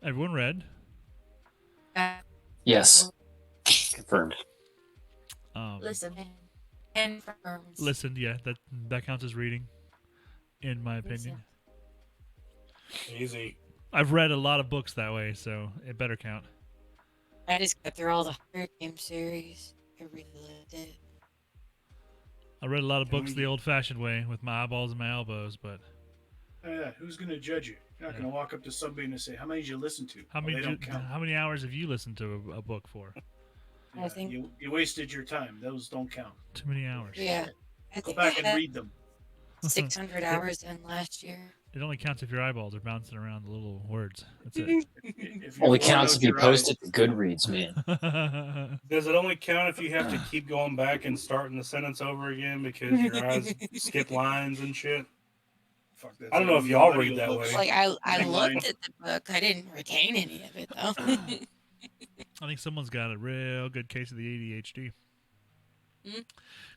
Everyone read. Yes. Confirmed. Listen and confirms. Listened, yeah, that counts as reading, in my opinion. Easy. I've read a lot of books that way, so it better count. I just got through all the Hunger Games series. I really liked it. I read a lot of books the old-fashioned way with my eyeballs and my elbows, but who's going to judge you? You're not going to walk up to somebody and say, "How many did you listen to?" how many hours have you listened to a book for? I think you wasted your time. Those don't count. Too many hours. Yeah. Go back and read them. 600 hours in last year. It only counts if your eyeballs are bouncing around the little words. That's it. Only counts if you post it to Goodreads, man. Does it only count if you have to keep going back and starting the sentence over again because your eyes skip lines and shit? Fuck I don't know if y'all read that way. Like I looked at the book. I didn't retain any of it though. I think someone's got a real good case of the ADHD.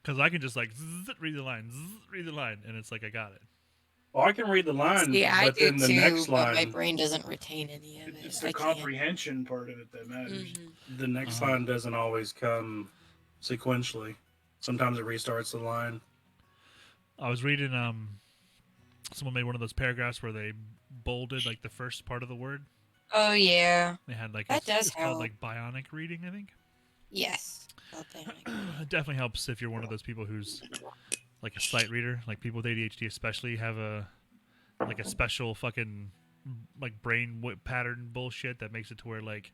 Because I can just like read the line, and it's like I got it. Well, I can read the line, Yeah, but then the next line, my brain doesn't retain any of it. It's the comprehension part of it that matters. The next line doesn't always come sequentially. Sometimes it restarts the line. I was reading someone made one of those paragraphs where they bolded like the first part of the word. Oh yeah. They had like that does it's help. called like bionic reading, I think. Yes. It definitely helps if you're one of those people who's like a sight reader. Like people with ADHD especially have a special fucking like brain pattern bullshit that makes it to where like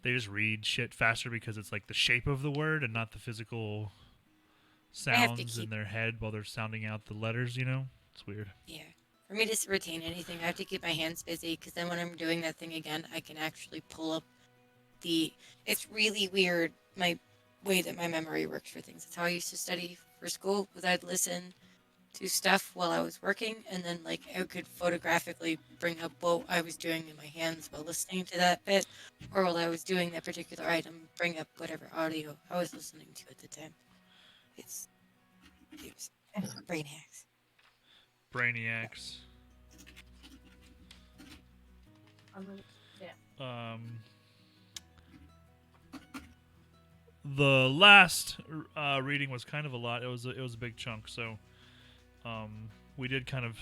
they just read shit faster because it's like the shape of the word and not the physical sounds in their head while they're sounding out the letters, you know? It's weird. Yeah. For me to retain anything, I have to keep my hands busy because then when I'm doing that thing again, I can actually pull up it's really weird, my way that my memory works for things. That's how I used to study for school, was I'd listen to stuff while I was working, and then like I could photographically bring up what I was doing in my hands while listening to that bit, or while I was doing that particular item, bring up whatever audio I was listening to at the time. It's brain hacks. Brainiacs. The last reading was kind of a lot. It was a big chunk, so we did kind of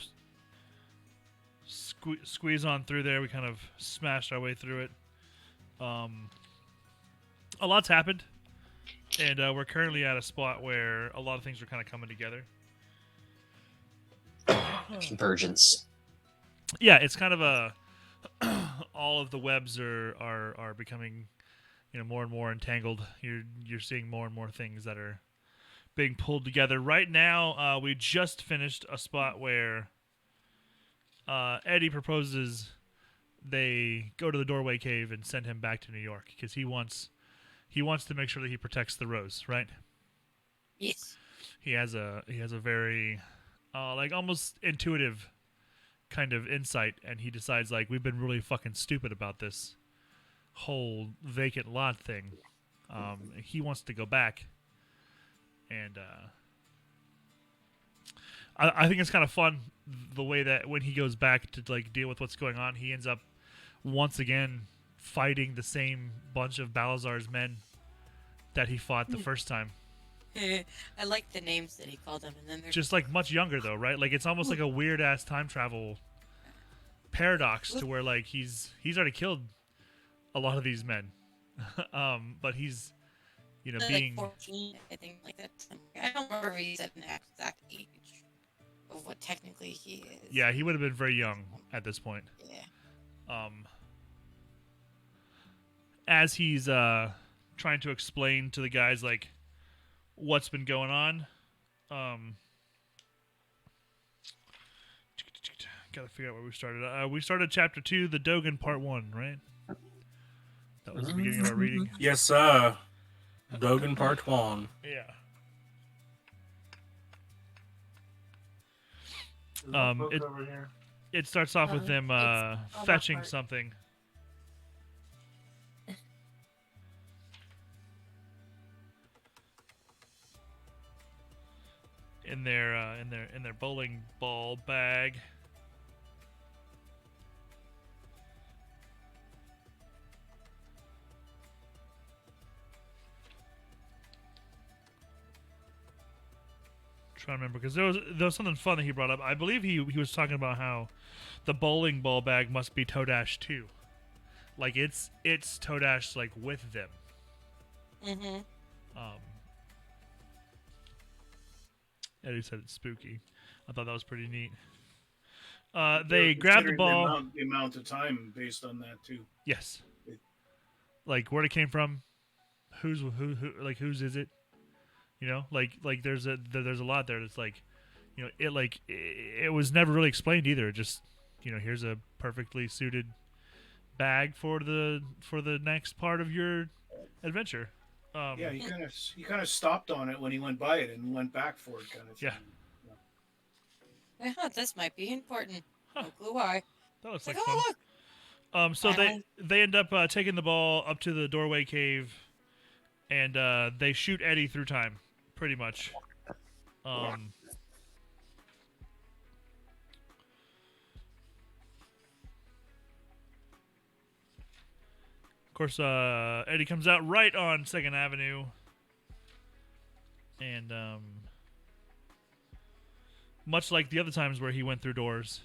squeeze on through there. We kind of smashed our way through it. A lot's happened, and we're currently at a spot where a lot of things are kind of coming together. Convergence. Yeah, it's kind of a all of the webs are becoming, you know, more and more entangled. You're seeing more and more things that are being pulled together. Right now, we just finished a spot where Eddie proposes they go to the Doorway Cave and send him back to New York because he wants to make sure that he protects the Rose, right? Yes. He has a very like almost intuitive kind of insight, and he decides like we've been really fucking stupid about this whole vacant lot thing. He wants to go back, and I think it's kind of fun the way that when he goes back to like deal with what's going on, he ends up once again fighting the same bunch of Balazar's men that he fought the first time. I like the names that he called them, and then they're just like much younger though, right? Like it's almost like a weird ass time travel paradox to where like he's already killed a lot of these men, but he's, you know, like being 14, I think, like that. I don't remember if he said an exact age of what technically he is. Yeah, he would have been very young at this point. Yeah. As he's trying to explain to the guys like what's been going on, gotta figure out where we started. We started chapter 2, the Dogen part 1, right? That was the beginning of our reading. Yes, sir. Dogen part 1. Yeah. It starts off with them fetching something. In their bowling ball bag. trying to remember because there was something fun that he brought up. I believe he was talking about how the bowling ball bag must be Todash too. Like it's Todash like with them. Mm-hmm. Eddie said it's spooky. I thought that was pretty neat. They grabbed the Considering ball. The amount of time based on that too. Yes. Like where it came from, who like whose is it? You know, like there's a lot there that's like, you know, it was never really explained either. It just, you know, here's a perfectly suited bag for the next part of your adventure. Yeah, he kind of stopped on it when he went by it and went back for it, kind of thing. Yeah. I thought this might be important. No clue why. That looks It's like like, fun. oh look. So Finally. they end up taking the ball up to the doorway cave, and they shoot Eddie through time, pretty much. Of course, Eddie comes out right on Second Avenue, and much like the other times where he went through doors,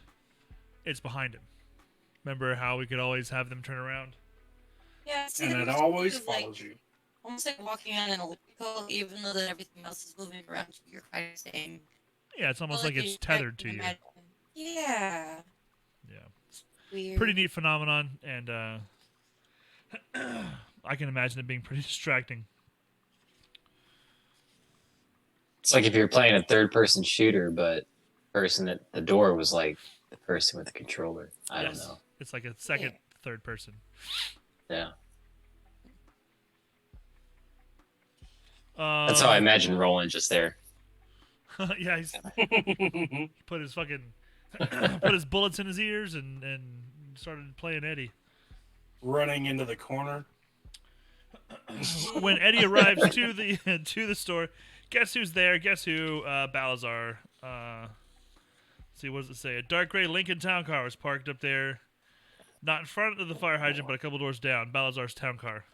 it's behind him. Remember how we could always have them turn around? Yeah, see, And there it was always sort of, like, follows you. almost like walking on an elliptical, even though that everything else is moving around you. You're kind of saying. Yeah, it's almost like you it's tethered to you. imagine. Yeah. Yeah. Weird. Pretty neat phenomenon, and I can imagine it being pretty distracting. It's like if you're playing a third-person shooter, but the person at the door was like the person with the controller. I don't know. It's like a second, third person. Yeah. That's how I imagine Roland just there. Yeah, he's put his fucking put his bullets in his ears and started playing Eddie. Running into the corner. When Eddie arrives to the store, guess who's there? Guess who? Balazar. Let's see, what does it say? A dark gray Lincoln town car was parked up there, not in front of the fire hydrant, but a couple doors down. Balazar's town car.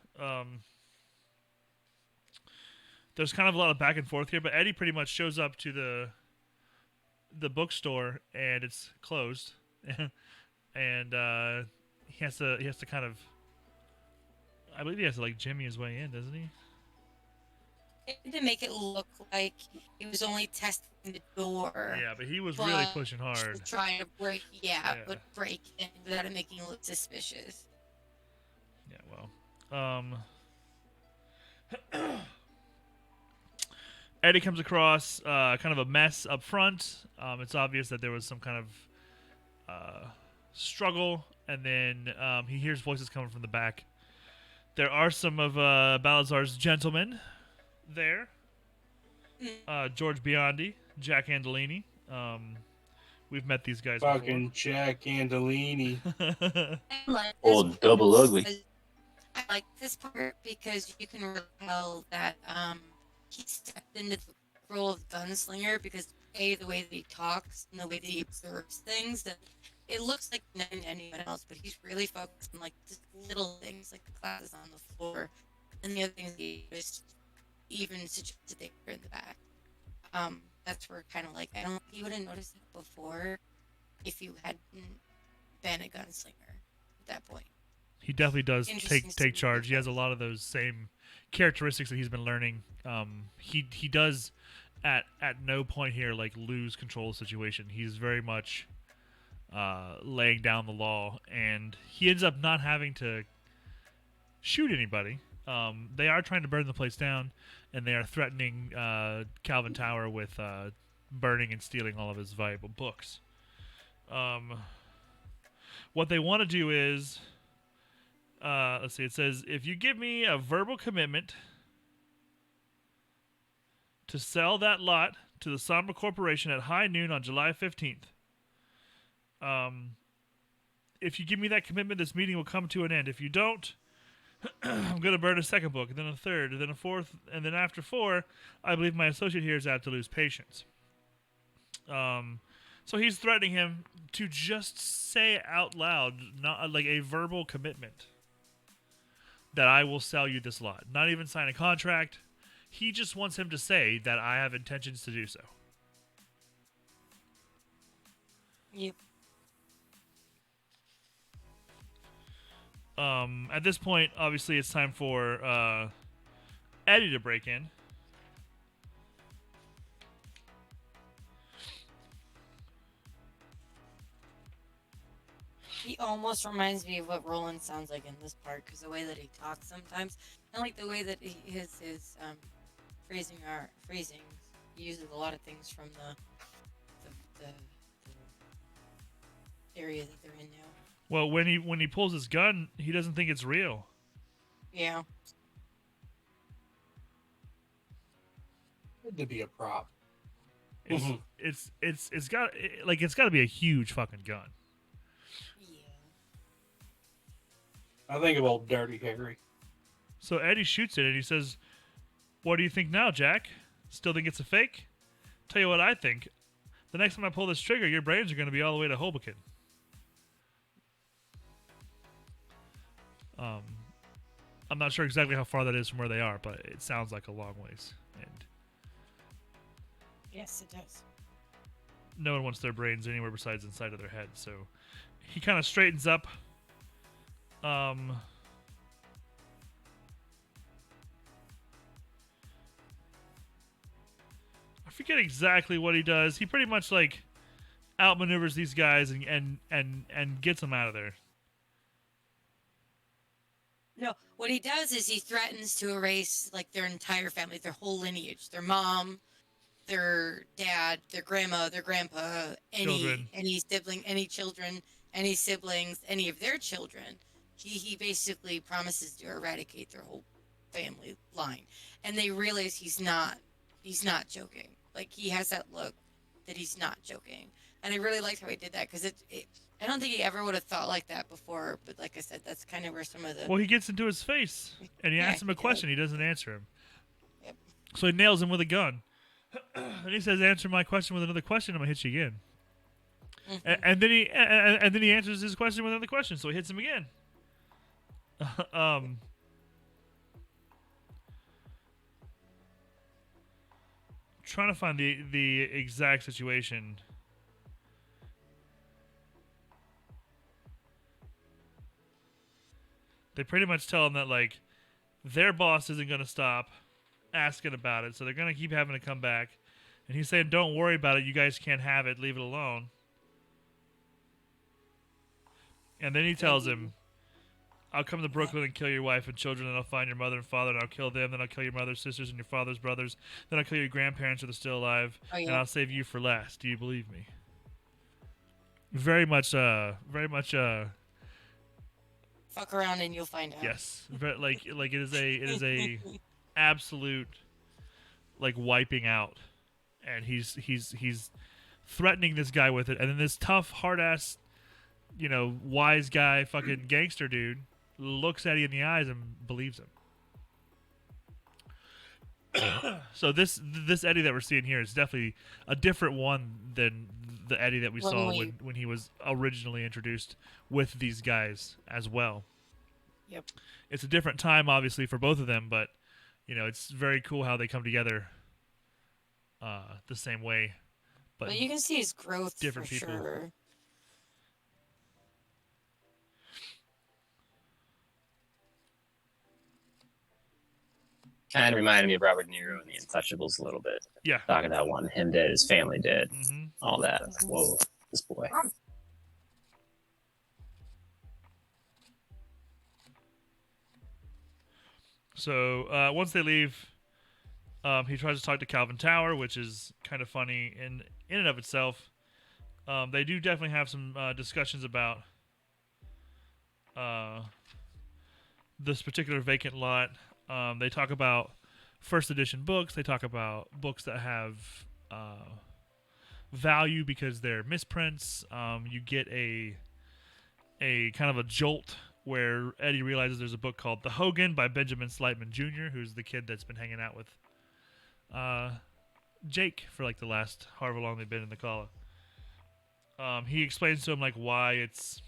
There's kind of a lot of back and forth here, but Eddie pretty much shows up to the bookstore and it's closed, and he has to kind of, I believe he has to like jimmy his way in, doesn't he? To make it look like he was only testing the door. Yeah, but he was really pushing hard. Trying to break, but break in without it making it look suspicious. Yeah, well, Eddie comes across kind of a mess up front. It's obvious that there was some kind of struggle, and then he hears voices coming from the back. There are some of Balazar's gentlemen there. George Biondi, Jack Andolini. We've met these guys Fucking Jack Andolini. Old double ugly. I like this part because you can really tell that he stepped into the role of gunslinger because the way that he talks and the way that he observes things, that it looks like nothing to anyone else, but he's really focused on like just little things like the glasses on the floor and the other things he just even suggested they were in the back. That's where kind of like you would have noticed that before if you hadn't been a gunslinger at that point. He definitely does take charge. He has a lot of those same characteristics that he's been learning. He does at no point here like lose control of the situation. He's very much laying down the law, and he ends up not having to shoot anybody. They are trying to burn the place down, and they are threatening Calvin Tower with burning and stealing all of his valuable books. What they want to do is, let's see, it says, if you give me a verbal commitment to sell that lot to the Sombra Corporation at high noon on July 15th, if you give me that commitment, this meeting will come to an end. If you don't, I'm going to burn a second book, and then a third, and then a fourth, and then after 4, I believe my associate here is apt to lose patience. So he's threatening him to just say out loud, not like a verbal commitment, that I will sell you this lot. Not even sign a contract. He just wants him to say that I have intentions to do so. Yep. At this point, obviously, it's time for Eddie to break in. He almost reminds me of what Roland sounds like in this part, because the way that he talks sometimes, and like the way that his phrasings, he uses a lot of things from the area that they're in now. Well, when he pulls his gun, he doesn't think it's real. Yeah. Had to be a prop. It's got to be a huge fucking gun. Yeah. I think of old Dirty Harry. So Eddie shoots it and he says, "What do you think now, Jack? Still think it's a fake? Tell you what I think. The next time I pull this trigger, your brains are going to be all the way to Hoboken." I'm not sure exactly how far that is from where they are, but it sounds like a long ways. And Yes, it does. no one wants their brains anywhere besides inside of their head. So he kind of straightens up. I forget exactly what he does. He pretty much like outmaneuvers these guys and gets them out of there. No, what he does is he threatens to erase like their entire family, their whole lineage, their mom, their dad, their grandma, their grandpa, Children. any sibling, any children, any siblings, any of their children. He basically promises to eradicate their whole family line, and they realize he's not joking. Like he has that look that he's not joking, and I really liked how he did that because I don't think he ever would have thought like that before, but like I said, that's kind of where some of the Well, he gets into his face and he Yeah, asks him a he does. question. He doesn't answer him. Yep. So he nails him with a gun. And he says, "Answer my question with another question. I'm gonna hit you again." Mhm. And then he answers his question with another question. So he hits him again. Trying to find the exact situation. They pretty much tell him that like their boss isn't going to stop asking about it, so they're going to keep having to come back. And he's saying, "Don't worry about it. You guys can't have it. Leave it alone." And then he tells him, "I'll come to Brooklyn and kill your wife and children, and I'll find your mother and father, and I'll kill them. Then I'll kill your mother's sisters and your father's brothers. Then I'll kill your grandparents if they're still alive, Oh, and yeah. I'll save you for last. Do you believe me?" Very much. Fuck around and you'll find out. Yes, like it is a absolute like wiping out, and he's threatening this guy with it, and then this tough hard ass, wise guy, fucking gangster dude looks at you in the eyes and believes him. So this Eddie that we're seeing here is definitely a different one than the Eddie that we saw when he was originally introduced with these guys as well. Yep. It's a different time, obviously, for both of them, but it's very cool how they come together the same way. But you can see his growth different for people. sure. Kind of reminded me of Robert De Niro and The Untouchables a little bit. Yeah. Talking about wanting him dead, his family dead, Hmm. all that. I was like, whoa, this boy. So once they leave, he tries to talk to Calvin Tower, which is kind of funny in and of itself. They do definitely have some discussions about this particular vacant lot. They talk about first edition books. They talk about books that have value because they're misprints. You get a kind of a jolt where Eddie realizes there's a book called The Hogan by Benjamin Slightman Jr., who's the kid that's been hanging out with Jake for like the last however long they've been in the call. He explains to him like why it's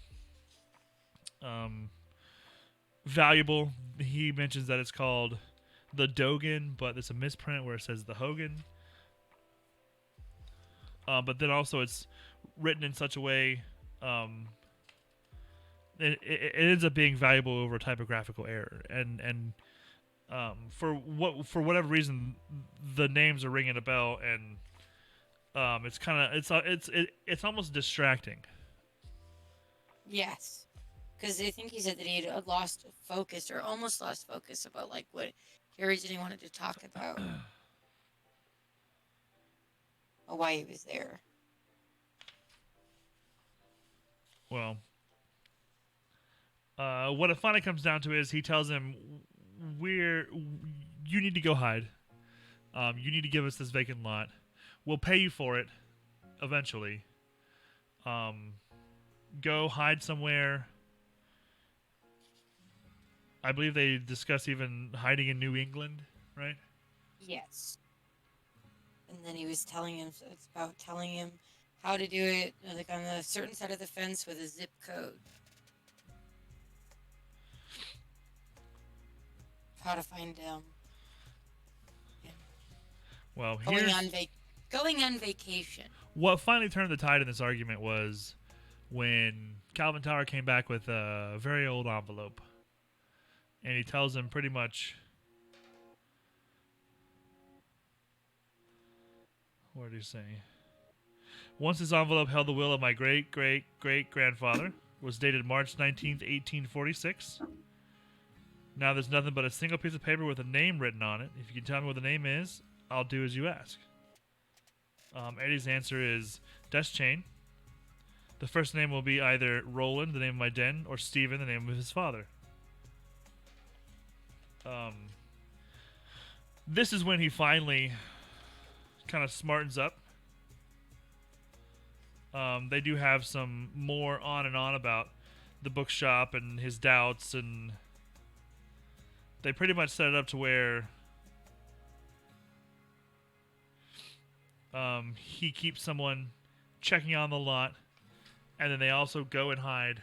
valuable. He mentions that it's called the Dogan, but it's a misprint where it says the Hogan. But then also it's written in such a way, it ends up being valuable over typographical error. And for whatever reason, the names are ringing a bell, and it's kind of it's almost distracting. Yes, because I think he said that he had lost focus or almost lost focus about like what he originally wanted to talk about, or why he was there. Well, what it finally comes down to is he tells him, you need to go hide. You need to give us this vacant lot. We'll pay you for it eventually. Go hide somewhere. I believe they discuss even hiding in New England, right? Yes. And then he was telling him, so it's about telling him how to do it, like on a certain side of the fence with a zip code. How to find him. Well, Going on vacation. What finally turned the tide in this argument was when Calvin Tower came back with a very old envelope. And he tells him pretty much... What did he say? Once this envelope held the will of my great-great-great-grandfather, was dated March 19th, 1846. Now there's nothing but a single piece of paper with a name written on it. If you can tell me what the name is, I'll do as you ask. Eddie's answer is Deschain. The first name will be either Roland, the name of my den, or Stephen, the name of his father. This is when he finally kind of smartens up. They do have some more on and on about the bookshop and his doubts, and they pretty much set it up to where he keeps someone checking on the lot, and then they also go and hide.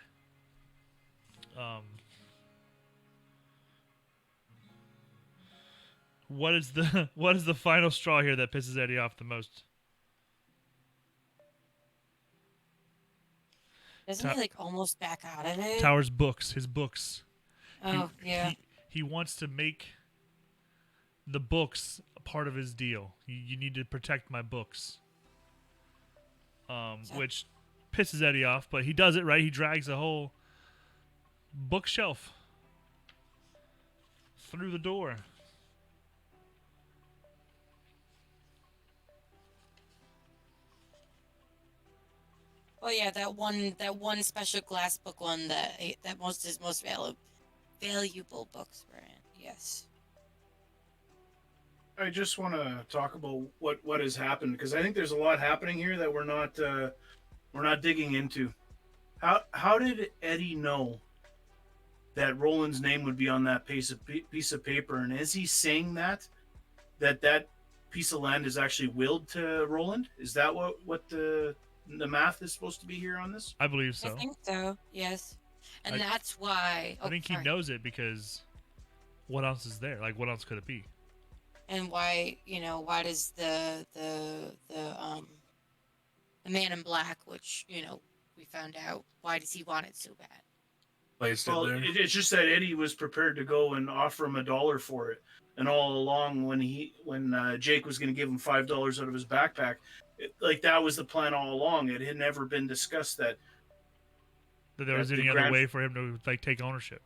What is the final straw here that pisses Eddie off the most? Doesn't he like almost back out of it? Tower's books, his books. Oh, yeah. He wants to make the books a part of his deal. You need to protect my books. Which pisses Eddie off, but he does it right. He drags a whole bookshelf through the door. Oh yeah, that one special glass book one that his most valuable books were in. Yes. I just want to talk about what has happened, because I think there's a lot happening here that we're not digging into. How did Eddie know that Roland's name would be on that piece of paper, and is he saying that piece of land is actually willed to Roland? Is that what the math is supposed to be here on this? I believe so. I think so. Yes. And that's why. I think he knows it, because what else is there? Like, what else could it be? And why does the man in black, which we found out, why does he want it so bad? Well, it's just that Eddie was prepared to go and offer him $1 for it, and all along when Jake was going to give him $5 out of his backpack, that was the plan all along. It had never been discussed that there was any other way for him to take ownership.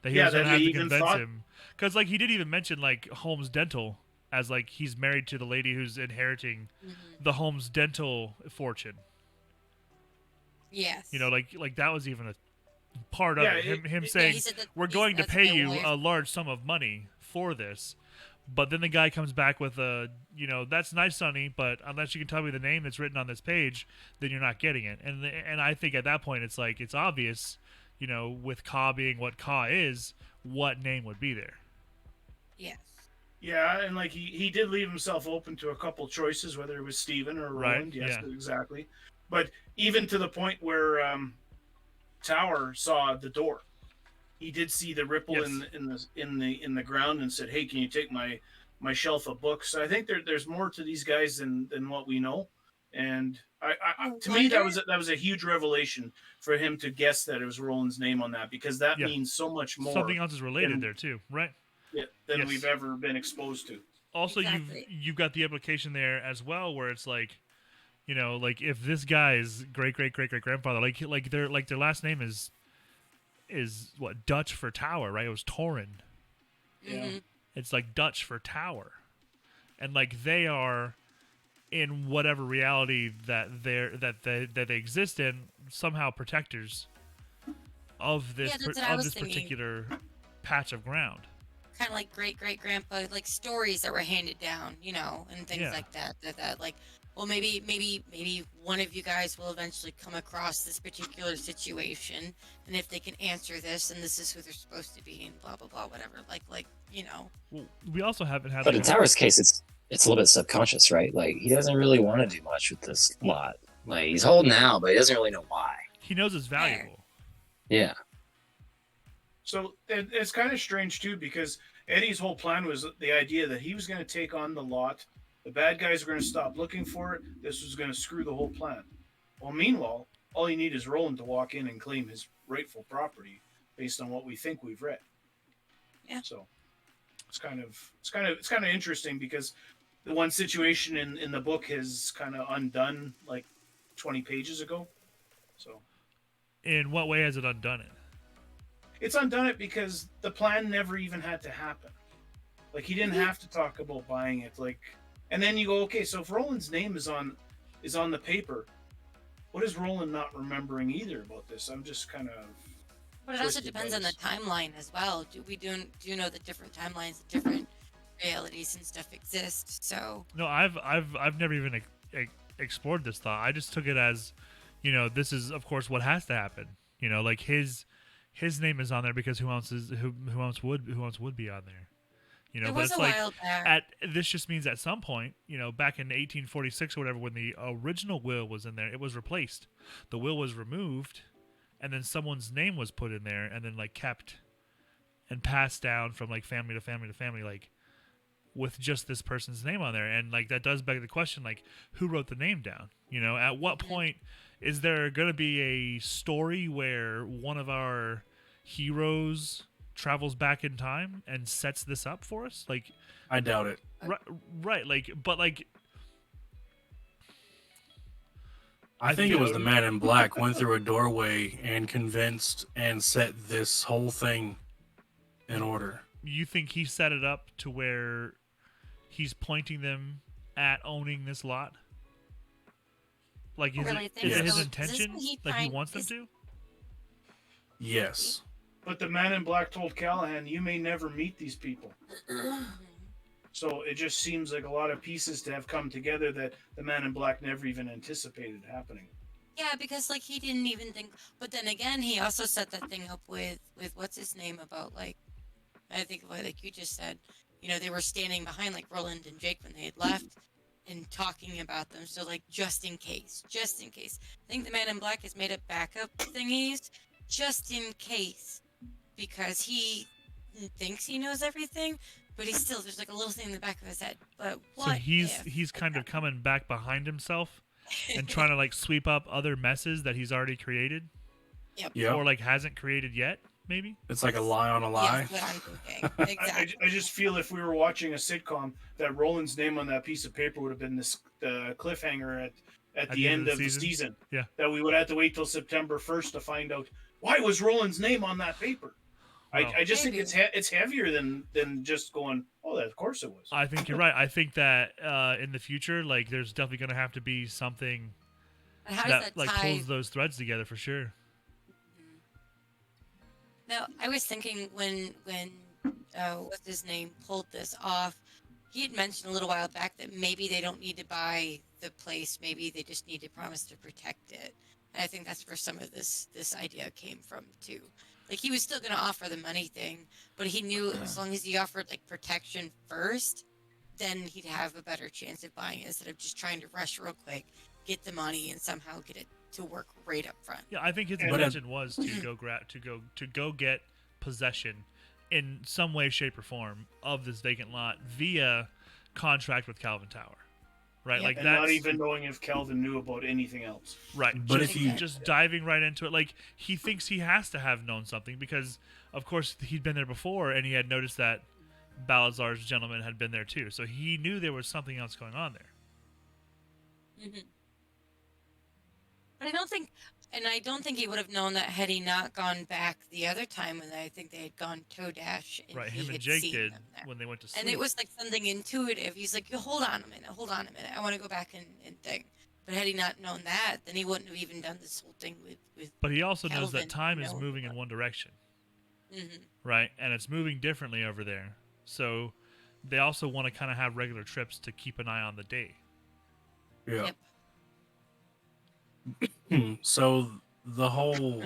That he Yeah, was going to that have he to even convince thought- him. Because he did even mention Holmes Dental as he's married to the lady who's inheriting the Holmes Dental fortune. Yes. That was even a part of it. Him saying, he said that we're going to that's pay their you wife. a large sum of money for this. But then the guy comes back with that's nice, Sonny, but unless you can tell me the name that's written on this page, then you're not getting it. And I think at that point it's it's obvious, with Ka being what Ka is, what name would be there. Yes. Yeah, and he did leave himself open to a couple choices, whether it was Steven or Roland. Right, Yes, yeah. exactly. But even to the point where Tower saw the door, he did see the ripple Yes. in the ground and said, "Hey, can you take my shelf of books?" So I think there's more to these guys than what we know. And to me, Wonder? that was a huge revelation for him to guess that it was Roland's name on that, because that Yeah. means so much more Something else is related than- there too, right? than Yes. we've ever been exposed to. Also, Exactly. you've got the implication there as well, where it's like, you know, like if this guy's great grandfather, like their last name is what, Dutch for tower, right? It was Torin. Mhm. It's like Dutch for tower, and like they are in whatever reality that they exist in, somehow protectors of this Yeah, that's what I was this thinking. particular patch of ground. Kind of like great grandpa, like stories that were handed down, you know, and things Yeah. like that. That like, well, maybe one of you guys will eventually come across this particular situation, and if they can answer this, and this is who they're supposed to be, and blah blah blah, whatever. Like you know. Well, we also haven't had. But in like, Tower's case, it's a little bit subconscious, right? Like he doesn't really want to do much with this lot. Like he's holding out, but he doesn't really know why. he knows it's valuable. Yeah. So it's kind of strange too, because Eddie's whole plan was the idea that he was going to take on the lot. The bad guys were going to stop looking for it. This was going to screw the whole plan. Well, meanwhile, all you need is Roland to walk in and claim his rightful property based on what we think we've read. Yeah. So it's kind of interesting, because the one situation in the book has kind of undone like 20 pages ago. So In what way has it undone it? it's undone it because the plan never even had to happen. Like he didn't have to talk about buying it. Like, and then you go, okay, so if Roland's name is on the paper, what is Roland not remembering either about this? I'm just kind of. But it also Twisted depends on the Brothers. timeline as well. Do you know that different timelines, different realities and stuff exist? So No, I've never even explored this thought. I just took it as, you know, this is of course what has to happen. You know, like his name is on there because who else would be on there? You know, it but was it's a like while back. this just means at some point, you know, back in 1846 or whatever, when the original will was in there, it was replaced. The will was removed, and then someone's name was put in there, and then like kept and passed down from like family to family to family, like with just this person's name on there. And like that does beg the question, like who wrote the name down? You know, at what point is there going to be a story where one of our heroes travels back in time and sets this up for us? Like, I doubt it. right, like, but like, I think it was the man in black went through a doorway and convinced and set this whole thing in order. you think he set it up to where he's pointing them at owning this lot? Like, is Really it, think is it his so. intention? Isn't he Like, he trying- wants them is- to? Yes. But the man in black told Callahan, "You may never meet these people." So it just seems like a lot of pieces to have come together that the man in black never even anticipated happening. Yeah, because like he didn't even think. But then again, he also set that thing up with what's his name about like, I think like you just said, you know, they were standing behind like Roland and Jake when they had left and talking about them. So like just in case. I think the man in black has made up backup thingies just in case, because he thinks he knows everything, but he's still, there's like a little thing in the back of his head. But what So he's if? kind of coming back behind himself and trying to like sweep up other messes that he's already created Yeah. or like hasn't created yet, maybe. It's like a lie on a lie. Yes, what I'm thinking. Exactly. I just feel if we were watching a sitcom, that Roland's name on that piece of paper would have been this cliffhanger at the end of the season. Yeah. That we would have to wait till September 1st to find out why was Roland's name on that paper. Wow. I just Maybe. think it's heavier than just going, oh, of course it was. I think you're right. I think that in the future, like, there's definitely going to have to be something And how does that that like tie? pulls those threads together for sure. Now, I was thinking when what's his name pulled this off, he had mentioned a little while back that maybe they don't need to buy the place, maybe they just need to promise to protect it. And I think that's where some of this idea came from too. Like he was still going to offer the money thing, but he knew as long as he offered like protection first, then he'd have a better chance of buying it instead of just trying to rush real quick, get the money, and somehow get it to work right up front. Yeah, I think his But, intention was to go get possession in some way, shape, or form of this vacant lot via contract with Calvin Tower, right? Yeah. Like and that's not even knowing if Calvin knew about anything else. right. But just, if you- just diving right into it, like he thinks he has to have known something because, of course, he'd been there before and he had noticed that Balazar's gentleman had been there too, so he knew there was something else going on there. But I don't think he would have known that had he not gone back the other time when I think they had gone Todash and Right, he him and had Jake seen did them there. when they went to sleep. And it was like something intuitive. He's like, hold on a minute. I want to go back and thing. But had he not known that, then he wouldn't have even done this whole thing with But he also knows that Calvin time is knowing moving in about- one direction, Mhm. right? And it's moving differently over there. So they also want to kind of have regular trips to keep an eye on the day. Yeah. Yep. So the whole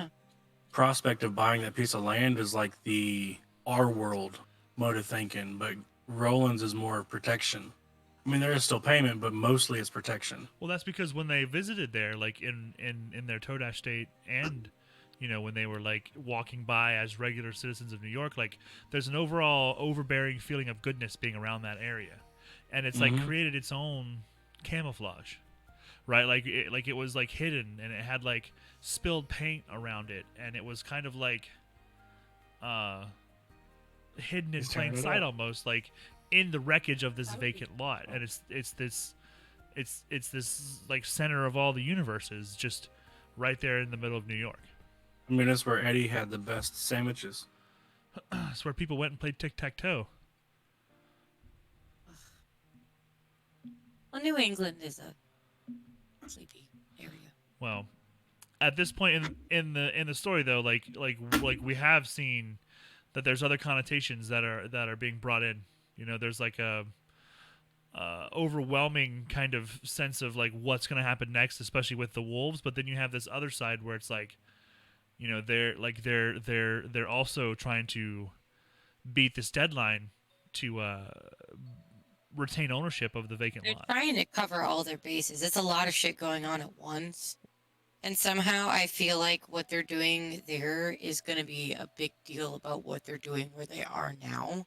prospect of buying that piece of land is like the our world mode of thinking, but Roland's is more protection. I mean, there is still payment, but mostly it's protection. Well, that's because when they visited there, like in their Todash state, and when they were like walking by as regular citizens of New York, like there's an overall overbearing feeling of goodness being around that area, and it's like created its own camouflage, right? Like it was like hidden, and it had like spilled paint around it, and it was kind of like hidden in He's plain tearing it sight up. almost, like in the wreckage of this vacant lot, and it's this like center of all the universes, just right there in the middle of New York. I mean, that's where Eddie had the best sandwiches. That's where people went and played tic-tac-toe. Well, New England is a sleepy area. Well, at this point in the story, though, like we have seen that there's other connotations that are being brought in. There's like a overwhelming kind of sense of like what's going to happen next, especially with the wolves. But then you have this other side where it's like, they're also trying to beat this deadline to retain ownership of the vacant They're lot. trying to cover all their bases. It's a lot of shit going on at once. And somehow I feel like what they're doing there is going to be a big deal about what they're doing where they are now.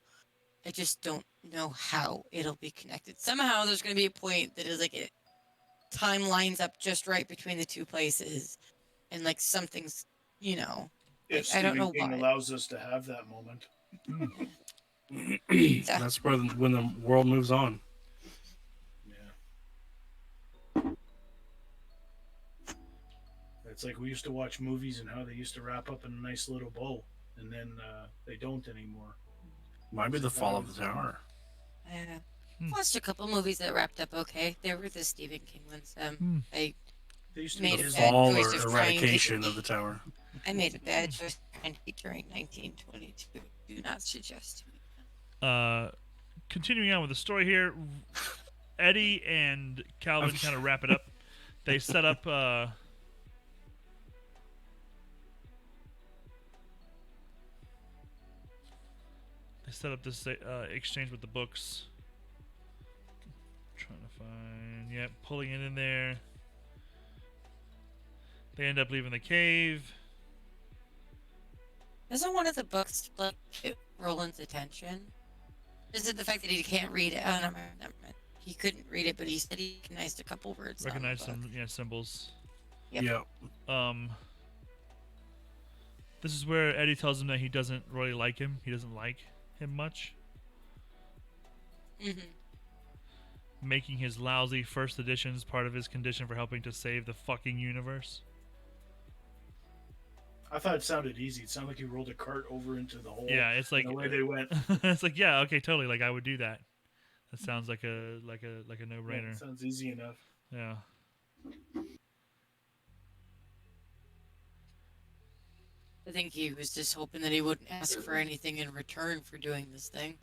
I just don't know how it'll be connected. Somehow there's going to be a point that is like time lines up just right between the two places. And like something's, If I don't Stephen know King why. allows us to have that moment. That's where when the world moves on. Yeah. It's like we used to watch movies and how they used to wrap up in a nice little bow, and then they don't anymore. Might be the fall of the tower. I watched a couple movies that wrapped up okay. They were the Stephen King ones. I They used to Made be a The Disney. bad fall choice or of trying to- eradication of the tower. made a bad choice trying to eat during 1922. Do not suggest to me. Continuing on with the story here, Eddie and Calvin kind of wrap it up. They set up this exchange with the books. Trying to find, pulling it in there. They end up leaving the cave. Doesn't one of the books like get Roland's attention? Is it the fact that he can't read it? Oh, never mind. He couldn't read it, but he said he recognized a couple words. Recognize on the book. some symbols. Yep. Yeah. This is where Eddie tells him that he doesn't really like him. He doesn't like him much. Mhm. Making his lousy first editions part of his condition for helping to save the fucking universe. I thought it sounded easy. It sounded like you rolled a cart over into the hole. Yeah, it's like the way they went. it's like, yeah, okay, totally. Like I would do that. That sounds like a Yeah, no-brainer. it sounds easy enough. Yeah. I think he was just hoping that he wouldn't ask for anything in return for doing this thing.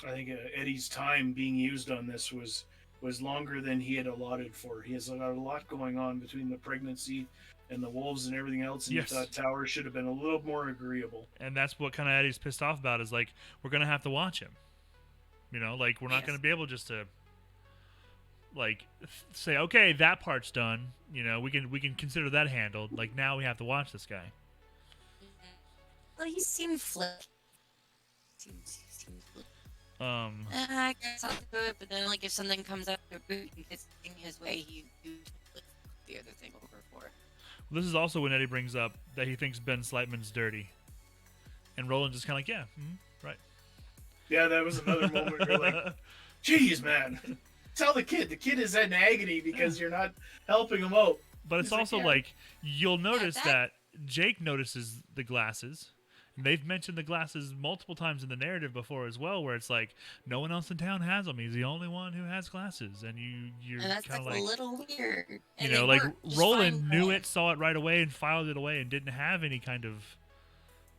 I think Eddie's time being used on this was longer than he had allotted for. He has got a lot going on between the pregnancy and the wolves and everything else, and Yes. you thought Tower should have been a little more agreeable. And that's what kind of Eddie's pissed off about is like we're gonna have to watch him. Like we're not Yes. gonna be able just to like say okay that part's done. We can consider that handled. Like now we have to watch this guy. Well, he seemed flipped. Seems flipped. I guess I'll do it, but then like if something comes up to boot and gets his way, he flips the other thing over for it. This is also when Eddie brings up that he thinks Ben Slightman's dirty, and Roland just kind of like, yeah, right. Yeah, that was another moment where you're like, "Geez, man, tell the kid. The kid is in agony because you're not helping him out." But it's also like you'll notice that Jake notices the glasses. And they've mentioned the glasses multiple times in the narrative before as well, where it's like no one else in town has them. He's the only one who has glasses, and you're And that's kind of like like a little weird. you And know, they like work just Roland fine knew for it, saw it right away, and filed it away, and didn't have any kind of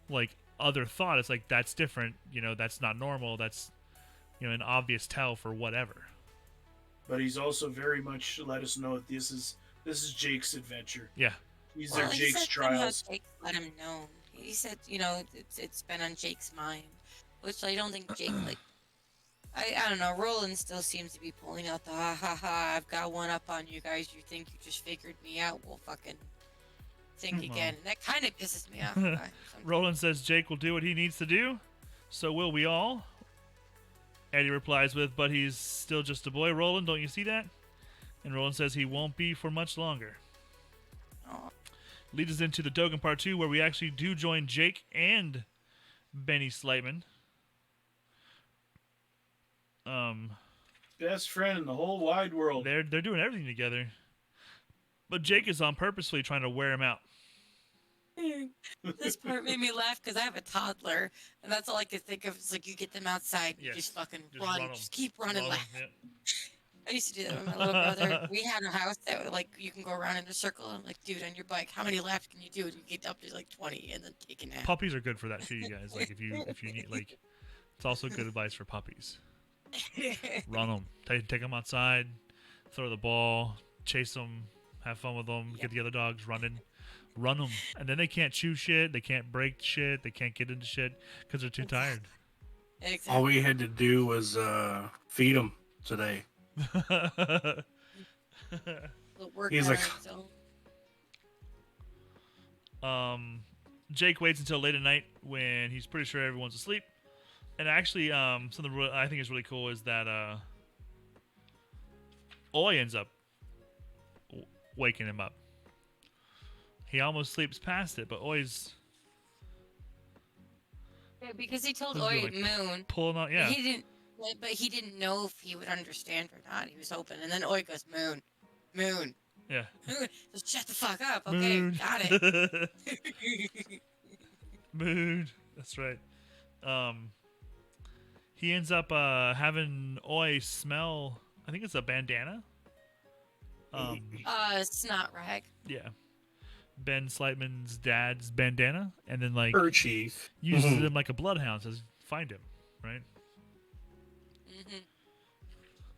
like other thought. It's like that's different. You know, that's not normal. That's an obvious tell for whatever. But he's also very much let us know that this is Jake's adventure. Yeah. These Well, are he Jake's said somehow trials. Jake let him know. He said, it's been on Jake's mind, which I don't think Jake like. I don't know. Roland still seems to be pulling out the ha ha ha. I've got one up on you guys. You think you just figured me out? We'll fucking think again. And that kind of pisses me off. Roland says Jake will do what he needs to do, so will we all. Eddie replies with, but he's still just a boy, Roland, don't you see that? And Roland says he won't be for much longer. Aw. Leads us into the Dogan Part 2, where we actually do join Jake and Benny Slightman. Best friend in the whole wide world. They're doing everything together. But Jake is on purposefully trying to wear him out. This part made me laugh because I have a toddler, and that's all I could think of. Is like you get them outside, you Yes. just fucking Just run, run 'em. just keep running. Love Laugh. him, I used to do that with my little brother. We had a house that like you can go around in a circle. I'm like, dude, on your bike, how many laps can you do? And you get up to like 20, and then take a yeah. nap. Puppies are good for that too, you guys. Like if you need like, it's also good advice for puppies. Run them, take them outside, throw the ball, chase them, have fun with them, get the other dogs running, run them, and then they can't chew shit, they can't break shit, they can't get into shit because they're too tired. Exactly. All we had to do was feed him today. Little work He's like- Jake waits until late at night when he's pretty sure everyone's asleep. And actually, something I think is really cool is that Oi ends up waking him up. He almost sleeps past it, but Oi's yeah, because he told This is Oi like Moon. pulling out. Yeah, He didn't, but he didn't know if he would understand or not. He was hoping, and then Oi goes, Moon, Moon, yeah. Moon. Just shut the fuck up. Okay, Moon. got it. Mood. That's right. He ends up having Oi smell. I think it's a bandana. Snot rag. Yeah. Ben Slightman's dad's bandana, and then like Chief. uses him like a bloodhound. Says, "Find him," right?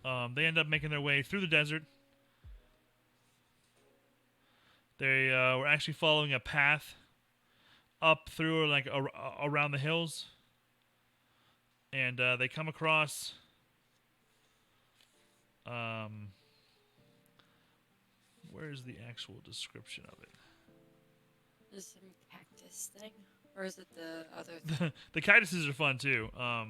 Mm-hmm. They end up making their way through the desert. They were actually following a path up through like around the hills, and they come across where's the actual description of it? Is some cactus thing, or is it the other thing? The cactuses are fun too. I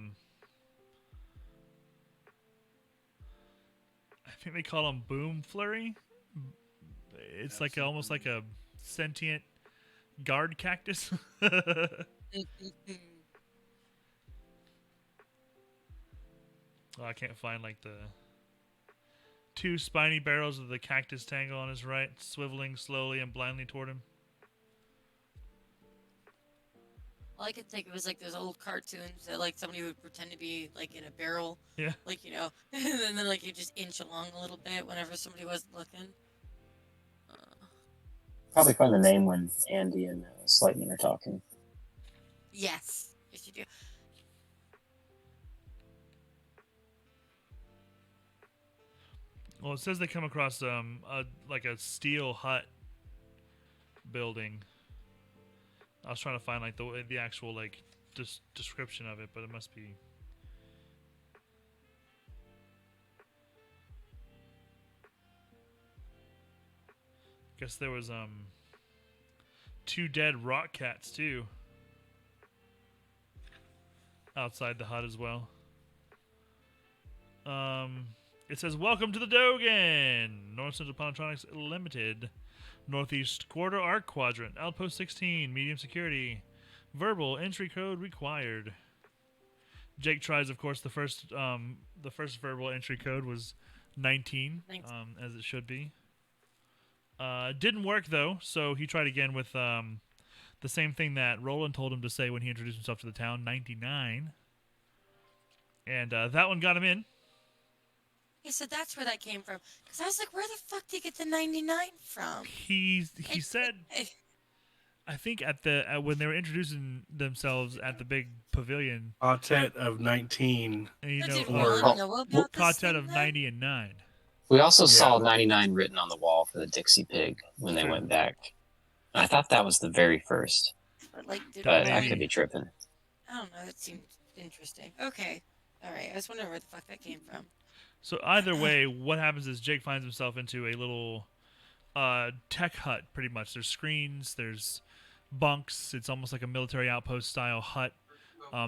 think they call them boom flurry. It's like almost like a sentient guard cactus. Oh, I can't find like the two spiny barrels of the cactus tangle on his right, swiveling slowly and blindly toward him. All I could think of was like those old cartoons that like somebody would pretend to be like in a barrel, Yeah. like and then like you just inch along a little bit whenever somebody wasn't looking. Probably find the name when Andy and Slightning are talking. Yes, you do. Well, it says they come across like a steel hut building. I was trying to find like the actual like description of it, but it must be. Guess there was two dead rock cats too outside the hut as well. It says, "Welcome to the Dogan, North Central Panatronics Limited, Northeast Quarter Arc Quadrant, Outpost 16, medium security, verbal entry code required." Jake tries, of course. The first verbal entry code was 19, as it should be. Didn't work though, so he tried again with the same thing that Roland told him to say when he introduced himself to the town, 99. And that one got him in. Yeah, so that's where that came from. Because I was like, where the fuck did you get the 99 from? He said, I think at the when they were introducing themselves at the big pavilion, Quartet of 19. You Did know, Roland know about this quartet thing of then? 90 and 9. We also saw 99 written on the wall for the Dixie Pig when they went back. I thought that was the very first, But, like, did but Roland- I could be tripping. I don't know. That seemed interesting. Okay. All right. I was wondering where the fuck that came from. So either way, what happens is Jake finds himself into a little tech hut, pretty much. There's screens, there's bunks. It's almost like a military outpost style hut.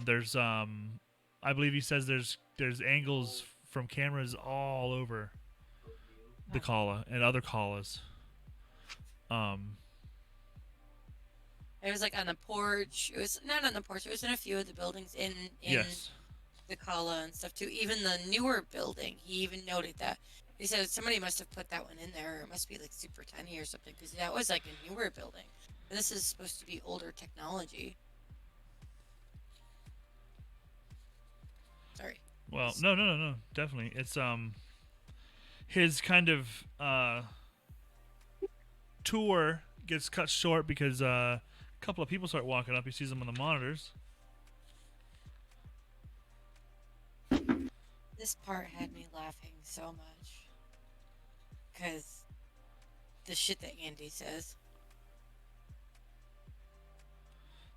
There's I believe he says there's angles from cameras all over the Kala and other Kalas. It was like on the porch. It was not on the porch. It was in a few of the buildings in Yes. the Kala and stuff too. Even the newer building, he even noted that. He said somebody must have put that one in there. Or it must be like super tiny or something because that was like a newer building. And this is supposed to be older technology. Sorry. Well, no, definitely. It's his kind of tour gets cut short because a couple of people start walking up. He sees them on the monitors. This part had me laughing so much. Because the shit that Andy says.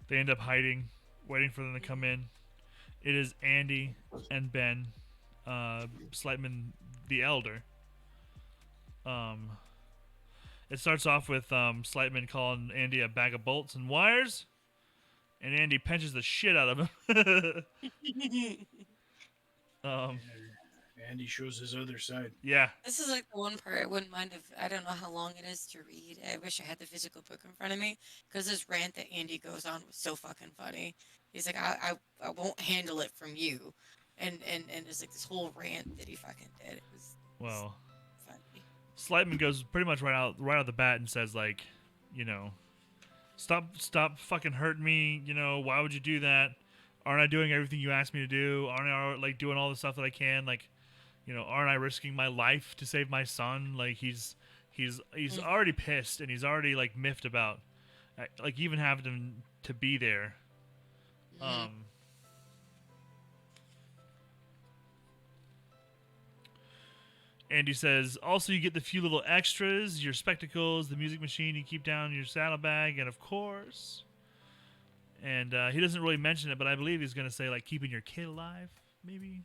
They end up hiding, waiting for them to come in. It is Andy and Ben, Slightman the Elder. It starts off with Slightman calling Andy a bag of bolts and wires, and Andy pinches the shit out of him. Andy shows his other side. Yeah. This is like the one part I wouldn't mind if I don't know how long it is to read. I wish I had the physical book in front of me because this rant that Andy goes on was so fucking funny. He's like, I won't handle it from you, and it's like this whole rant that he fucking did. It was Well, funny. Slightman goes pretty much right out the bat and says, like, you know, stop fucking hurting me. You know, why would you do that? Aren't I doing everything you asked me to do? Aren't I like doing all the stuff that I can? Like, you know, aren't I risking my life to save my son? Like he's already pissed and he's already like miffed about like even having to be there. Andy says, also you get the few little extras, your spectacles, the music machine you keep down in your saddlebag, and of course, and he doesn't really mention it, but I believe he's going to say, like, keeping your kid alive, maybe?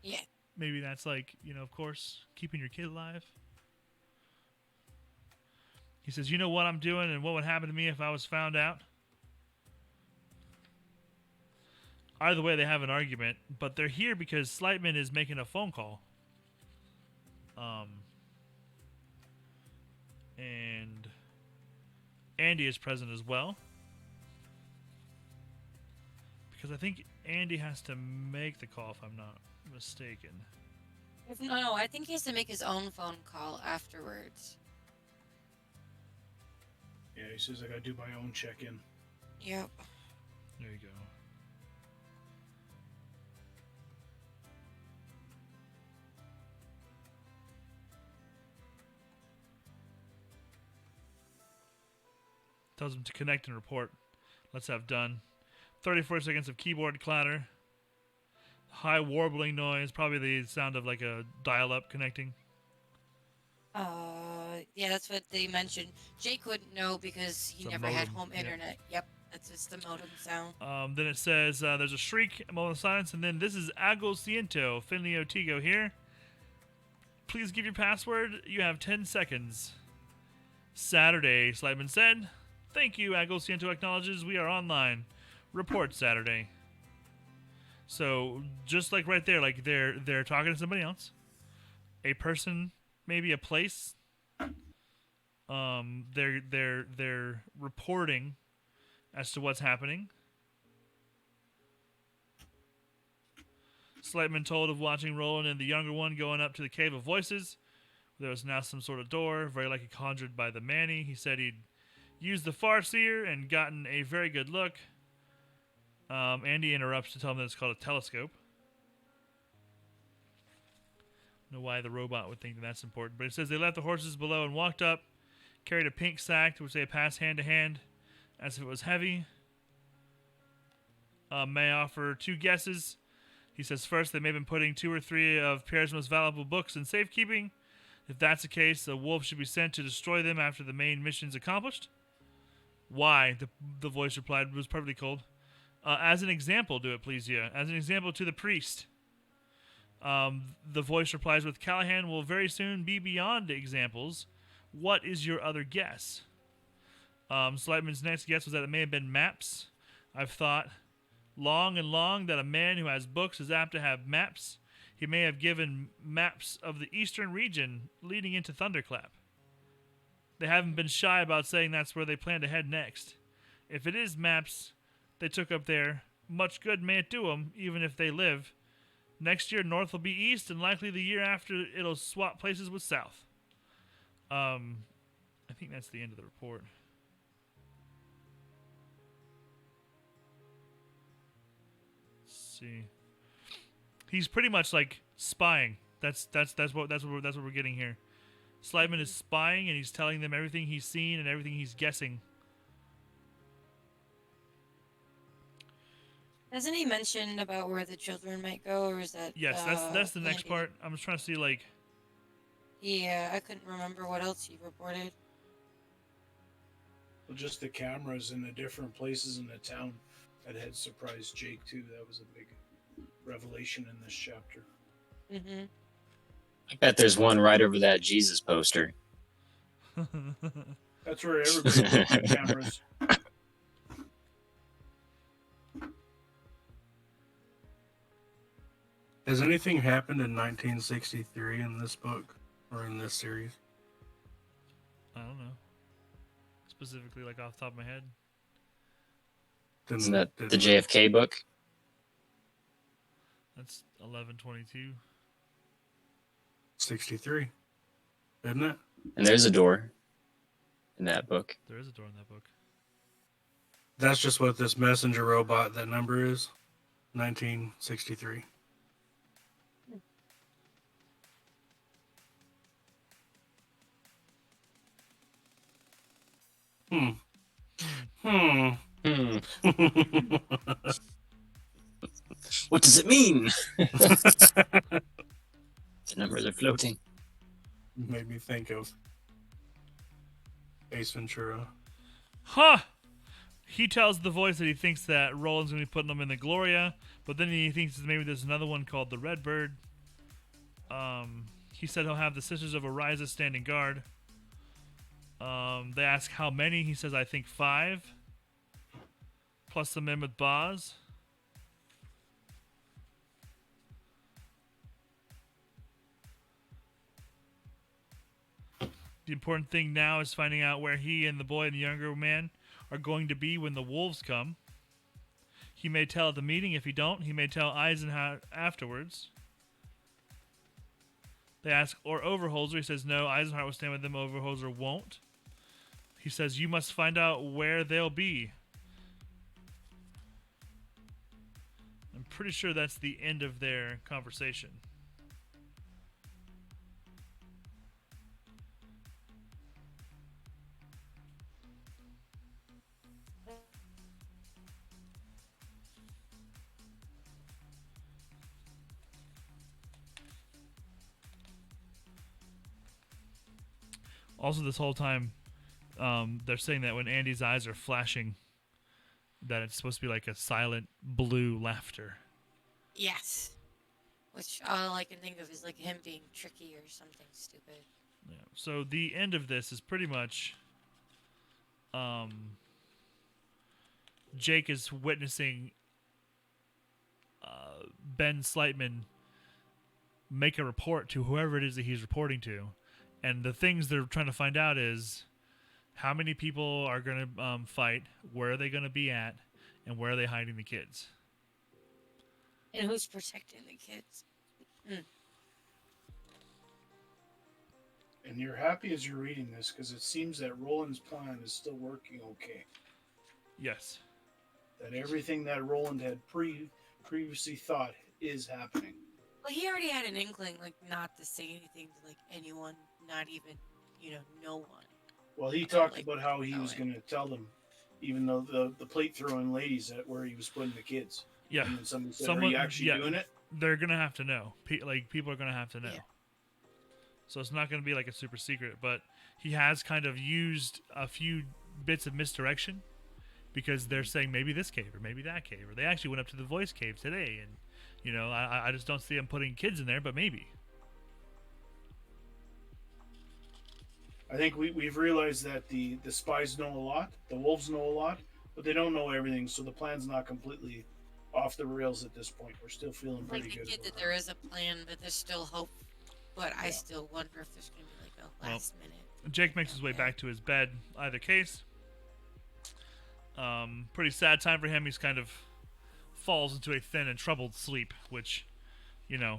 Yeah. Maybe that's like, you know, of course, keeping your kid alive. He says, you know what I'm doing and what would happen to me if I was found out? Either way, they have an argument, but they're here because Slightman is making a phone call. And Andy is present as well. Because I think Andy has to make the call, if I'm not mistaken. No, I think he has to make his own phone call afterwards. Yeah, he says I gotta do my own check-in. Yep. There you go. Tells him to connect and report. Let's have done. 34 seconds of keyboard clatter. High warbling noise. Probably the sound of like a dial-up connecting. Yeah, that's what they mentioned. Jake wouldn't know because he It's a never had modem, home yeah. internet. Yep, that's just the modem sound. Then it says there's a shriek, a moment of silence, and then this is Ago Ciento, Finley Otigo here. Please give your password. You have 10 seconds. Saturday, Slightman said. Thank you, Ago Ciento acknowledges. We are online. Report Saturday. So just like right there, like they're talking to somebody else, a person, maybe a place. They're reporting as to what's happening. Slightman told of watching Roland and the younger one going up to the Cave of Voices. There was now some sort of door, very likely conjured by the Manny. He said he'd used the Farseer and gotten a very good look. Andy interrupts to tell him that it's called a telescope. I don't know why the robot would think that that's important, but it says they left the horses below and walked up, carried a pink sack, which they passed hand to hand as if it was heavy. May offer 2 guesses. He says first they may have been putting 2 or 3 of Pierre's most valuable books in safekeeping. If that's the case, the wolf should be sent to destroy them after the main mission's accomplished. Why? The voice replied, was perfectly cold. As an example, do it please, yeah. As an example to the priest. The voice replies with, Callahan will very soon be beyond examples. What is your other guess? Slightman's next guess was that it may have been maps. I've thought long and long that a man who has books is apt to have maps. He may have given maps of the eastern region leading into Thunderclap. They haven't been shy about saying that's where they plan to head next. If it is maps they took up there, much good may it do them, even if they live. Next year, north will be east, and likely the year after, it'll swap places with south. I think that's the end of the report. Let's see. He's pretty much like spying. That's what we're getting here. Slightman is spying, and he's telling them everything he's seen and everything he's guessing. Doesn't he mention about where the children might go, or is that? Yes, that's the next part. I'm just trying to see, like. Yeah, I couldn't remember what else he reported. Well, just the cameras in the different places in the town that had surprised Jake too. That was a big revelation in this chapter. Mm-hmm. I bet there's one right over that Jesus poster. That's where everybody puts the cameras. Has anything happened in 1963 in this book or in this series? I don't know. Specifically, like off the top of my head. Isn't that the JFK book? That's 11/22. 63, isn't it? And there's a door in that book. There is a door in that book. That's just what this messenger robot, that number is. 1963. What does it mean? The numbers are floating. Made me think of Ace Ventura. Huh! He tells the voice that he thinks that Roland's going to be putting them in the Gloria, but then he thinks maybe there's another one called the Redbird. He said he'll have the Sisters of Ariza standing guard. They ask how many. He says, I think 5. Plus the men with Boz. The important thing now is finding out where he and the boy and the younger man are going to be when the wolves come. He may tell at the meeting. If he don't, he may tell Eisenhower afterwards. They ask, or Overholzer. He says, no, Eisenhower will stand with them. Overholzer won't. He says, you must find out where they'll be. I'm pretty sure that's the end of their conversation. Also, this whole time, they're saying that when Andy's eyes are flashing, that it's supposed to be like a silent blue laughter. Yes. Which all I can think of is like him being tricky or something stupid. Yeah. So the end of this is pretty much, Jake is witnessing Ben Slightman make a report to whoever it is that he's reporting to, and the things they're trying to find out is how many people are going to fight, where are they going to be at, and where are they hiding the kids. And who's protecting the kids? And you're happy as you're reading this because it seems that Roland's plan is still working okay. Yes. That everything that Roland had previously thought is happening. Well, he already had an inkling, like, not to say anything to, like, anyone, not even, no one. Well, he talked about how he was going to tell them, even though the plate throwing ladies at where he was putting the kids. Yeah. And then somebody said, are you actually doing it? They're going to have to know. People are going to have to know. Yeah. So it's not going to be like a super secret, but he has kind of used a few bits of misdirection because they're saying maybe this cave or maybe that cave, or they actually went up to the voice cave today, and I just don't see him putting kids in there, but maybe. I think we've realized that the spies know a lot, the wolves know a lot, but they don't know everything, so the plan's not completely off the rails at this point. We're still feeling pretty good. I get that there is a plan, but there's still hope. But I still wonder if there's going to be like a last minute. Jake makes his way back to his bed. Either case, pretty sad time for him. He's kind of falls into a thin and troubled sleep, which,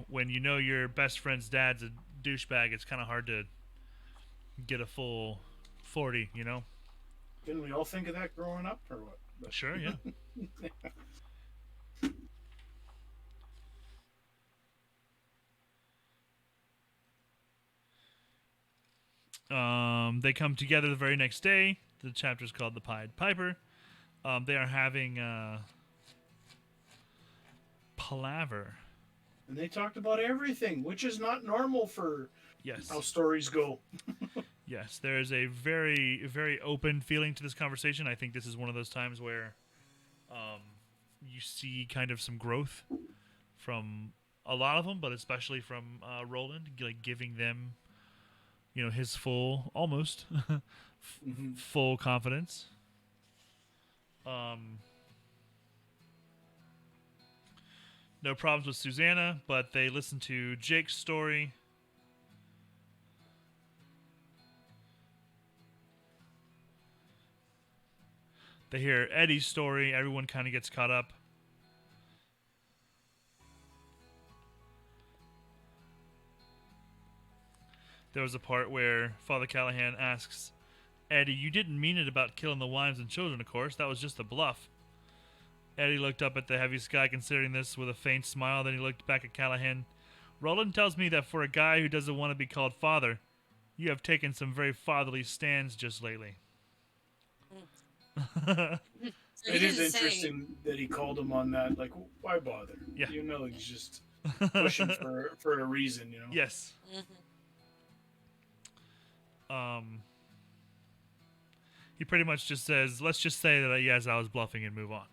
when your best friend's dad's a douchebag, it's kind of hard to get a full 40, Didn't we all think of that growing up, or what? But... Sure, yeah. They come together the very next day. The chapter's called The Pied Piper. They are having palaver. And they talked about everything, which is not normal for how stories go. Yes, there is a very, very open feeling to this conversation. I think this is one of those times where you see kind of some growth from a lot of them, but especially from Roland, like giving them his full, almost full confidence. No problems with Susanna, but they listen to Jake's story. They hear Eddie's story. Everyone kind of gets caught up. There was a part where Father Callahan asks Eddie, "You didn't mean it about killing the wives and children, of course. That was just a bluff." Eddie looked up at the heavy sky considering this with a faint smile. Then he looked back at Callahan. "Roland tells me that for a guy who doesn't want to be called father, you have taken some very fatherly stands just lately." It is interesting that he called him on that. Like, why bother? Yeah. He's just pushing for a reason, Yes. He pretty much just says, "Let's just say that yes, I was bluffing and move on."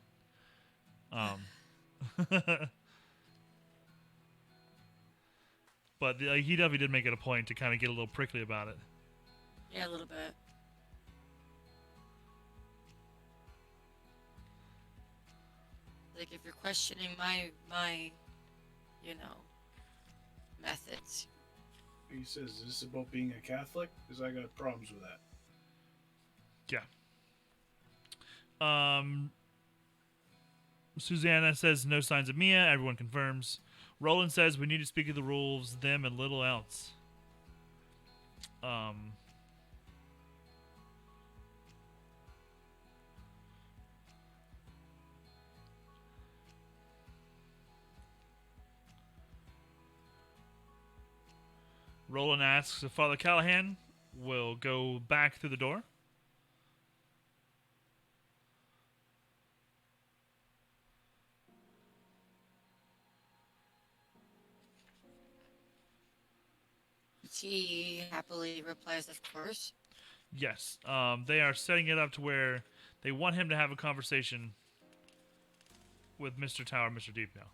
But he definitely did make it a point to kind of get a little prickly about it. Yeah, a little bit. Like, if you're questioning my methods. He says, "Is this about being a Catholic? Because I got problems with that." Yeah. Susanna says no signs of Mia. Everyone confirms. Roland says we need to speak of the rules, them, and little else. Roland asks if Father Callahan will go back through the door. She happily replies, "Of course." Yes. They are setting it up to where they want him to have a conversation with Mr. Tower, Mr. Deep now.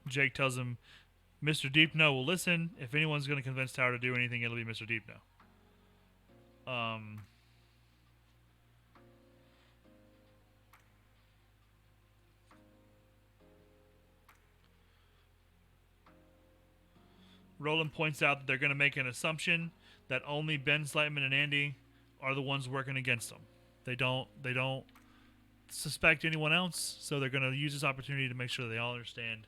Jake tells him Mr. Deep No will listen. If anyone's going to convince Tower to do anything, it'll be Mr. Deep No. Roland points out that they're going to make an assumption that only Ben Slightman and Andy are the ones working against them. They don't suspect anyone else, so they're going to use this opportunity to make sure they all understand.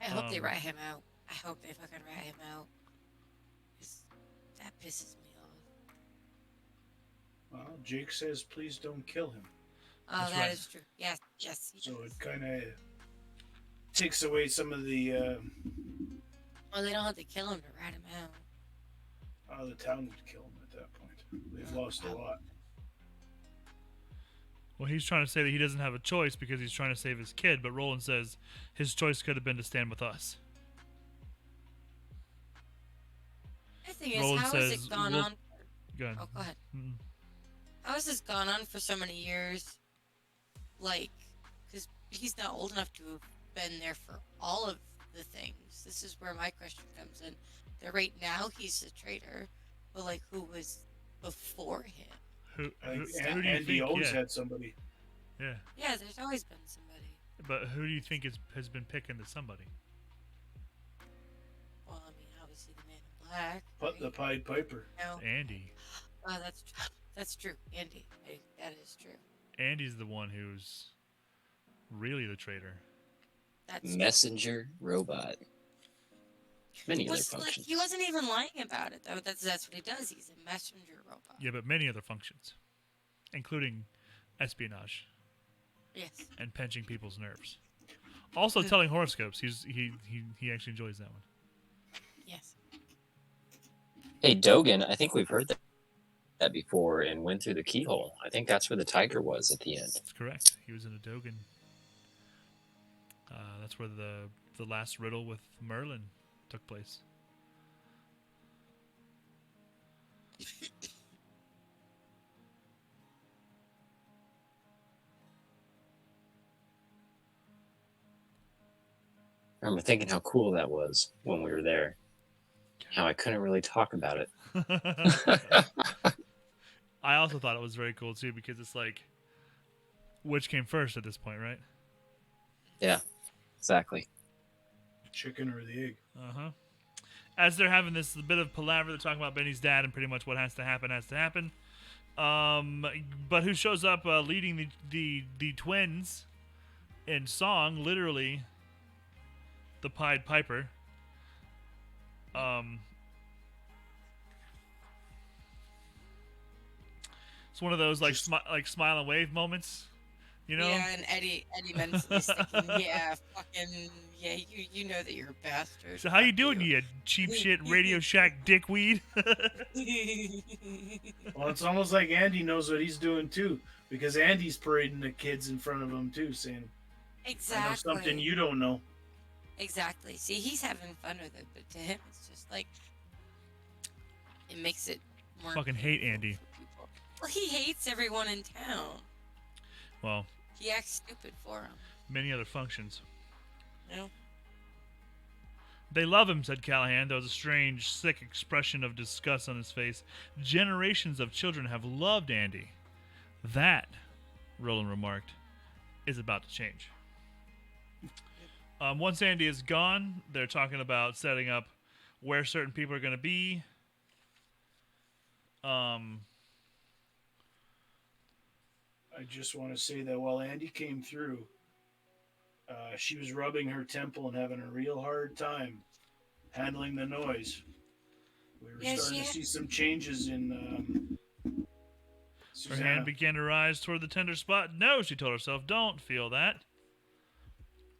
I hope they rat him out. I hope they fucking rat him out. 'Cause that pisses me off. Well, Jake says, please don't kill him. Oh, That's that right. is true. Yes, he So does. it kind of takes away some of the Well, they don't have to kill him to rat him out. the town would kill him at that point. They've lost a lot. Well, he's trying to say that he doesn't have a choice because he's trying to save his kid, but Roland says his choice could have been to stand with us. The thing is, Roland how has says, it gone "We'll-" on? Go ahead. Oh, go ahead. Mm. How has this gone on for so many years? Like, because he's not old enough to have been there for all of the things. This is where my question comes in. That right now he's a traitor, but like, who was before him? Who I do think you Andy think? always Yeah, had somebody. yeah. Yeah, there's always been somebody. But who do you think has been picking to somebody? Well, I mean, obviously the Man in Black. But the right? Pied Piper. No. Andy. Oh, that's true. Andy. That is true. Andy's the one who's really the traitor. That's Messenger robot. Many other like, functions. he wasn't even lying about it though. That's what he does. He's a messenger robot. Yeah, but many other functions, including espionage Yes. and pinching people's nerves. Also, telling horoscopes. He actually enjoys that one. Yes. Hey, Dogen, I think we've heard that before and went through the keyhole. I think that's where the tiger was at the end. That's correct. He was in a Dogen. That's where the last riddle with Merlin took place. I remember thinking how cool that was when we were there. How I couldn't really talk about it. I also thought it was very cool too because it's like, which came first at this point, right? Yeah, exactly. Chicken or the egg. As they're having this bit of palaver, they're talking about Benny's dad and pretty much what has to happen. But who shows up leading the twins in song, literally, the Pied Piper. It's one of those like smile and wave moments, you know? Yeah, and Eddie mentally thinking, yeah, fucking, yeah, you know that you're a bastard. So how you Fuck doing, you cheap shit Radio Shack dickweed? Well, it's almost like Andy knows what he's doing too, because Andy's parading the kids in front of him too, saying, Exactly. "I know something you don't know." Exactly. See, he's having fun with it, but to him, it's just like it makes it more. Fucking hate painful Andy. for people. Well, he hates everyone in town. Well, He acts stupid for him. many other functions. No. They love him, said Callahan. There was a strange, sick expression of disgust on his face. Generations of children have loved Andy. That, Roland remarked, is about to change. Once Andy is gone, they're talking about setting up where certain people are going to be. I just want to say that while Andy came through, she was rubbing her temple and having a real hard time handling the noise. We were Yeah, starting to she- see some changes in Her Susanna. hand began to rise toward the tender spot. No, she told herself, don't feel that.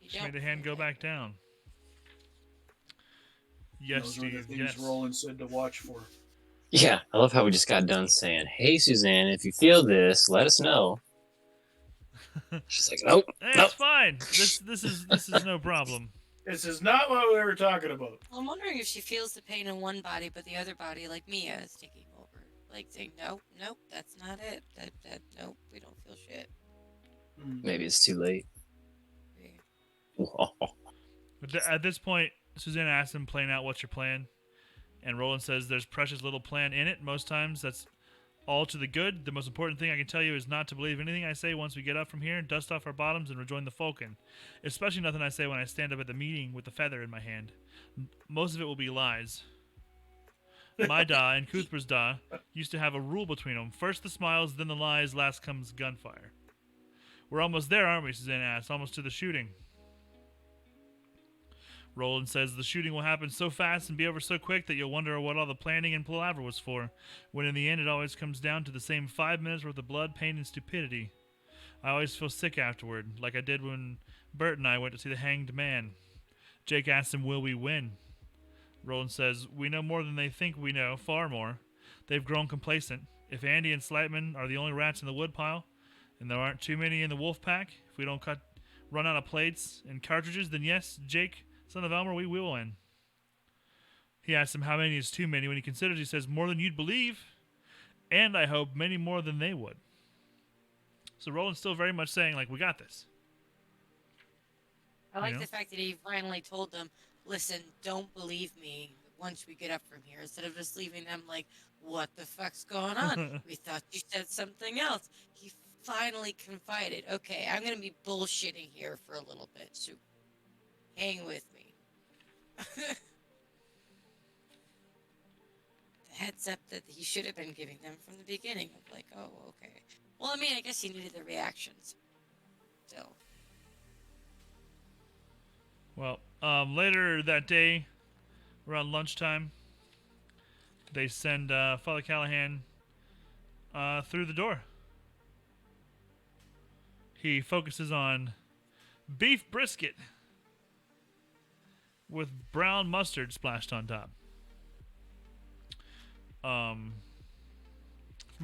You She don't made the hand feel go that. back down. Yes, Those were the Steve, things yes. Roland said to watch for. Yeah, I love how we just got done saying, "Hey, Suzanne, if you feel this, let us know." She's like, "Nope, Hey, nope." it's fine. This is no problem. This is not what we were talking about. I'm wondering if she feels the pain in one body, but the other body, like Mia, is taking over. Like saying, nope, that's not it. Nope, we don't feel shit. Maybe it's too late. But at this point, Susanna asks him, plain out, what's your plan? And Roland says there's precious little plan in it. Most times that's all to the good. The most important thing I can tell you is not to believe anything I say once we get up from here, dust off our bottoms, and rejoin the Falcon. Especially nothing I say when I stand up at the meeting with the feather in my hand. Most of it will be lies. My Da and Cuthbert's Da used to have a rule between them. First the smiles, then the lies, last comes gunfire. We're almost there, aren't we? Suzanne asked. Almost to the shooting. Roland says the shooting will happen so fast and be over so quick that you'll wonder what all the planning and palaver was for, when in the end it always comes down to the same 5 minutes worth of blood, pain, and stupidity. I always feel sick afterward, like I did when Bert and I went to see The Hanged Man. Jake asks him, will we win? Roland says, we know more than they think we know, far more. They've grown complacent. If Andy and Slightman are the only rats in the woodpile, and there aren't too many in the wolf pack, if we don't run out of plates and cartridges, then yes, Jake, son of Elmer, we will win. He asks him how many is too many. When he considers, he says, more than you'd believe, and I hope many more than they would. So Roland's still very much saying, like, we got this. I like the fact that he finally told them, listen, don't believe me once we get up from here, instead of just leaving them like, what the fuck's going on? We thought you said something else. He finally confided, okay, I'm going to be bullshitting here for a little bit, so hang with me. The heads up that he should have been giving them from the beginning of like, oh, okay. Well, I mean, I guess he needed the reactions. So. Well, later that day, around lunchtime, they send Father Callahan through the door. He focuses on beef brisket with brown mustard splashed on top. From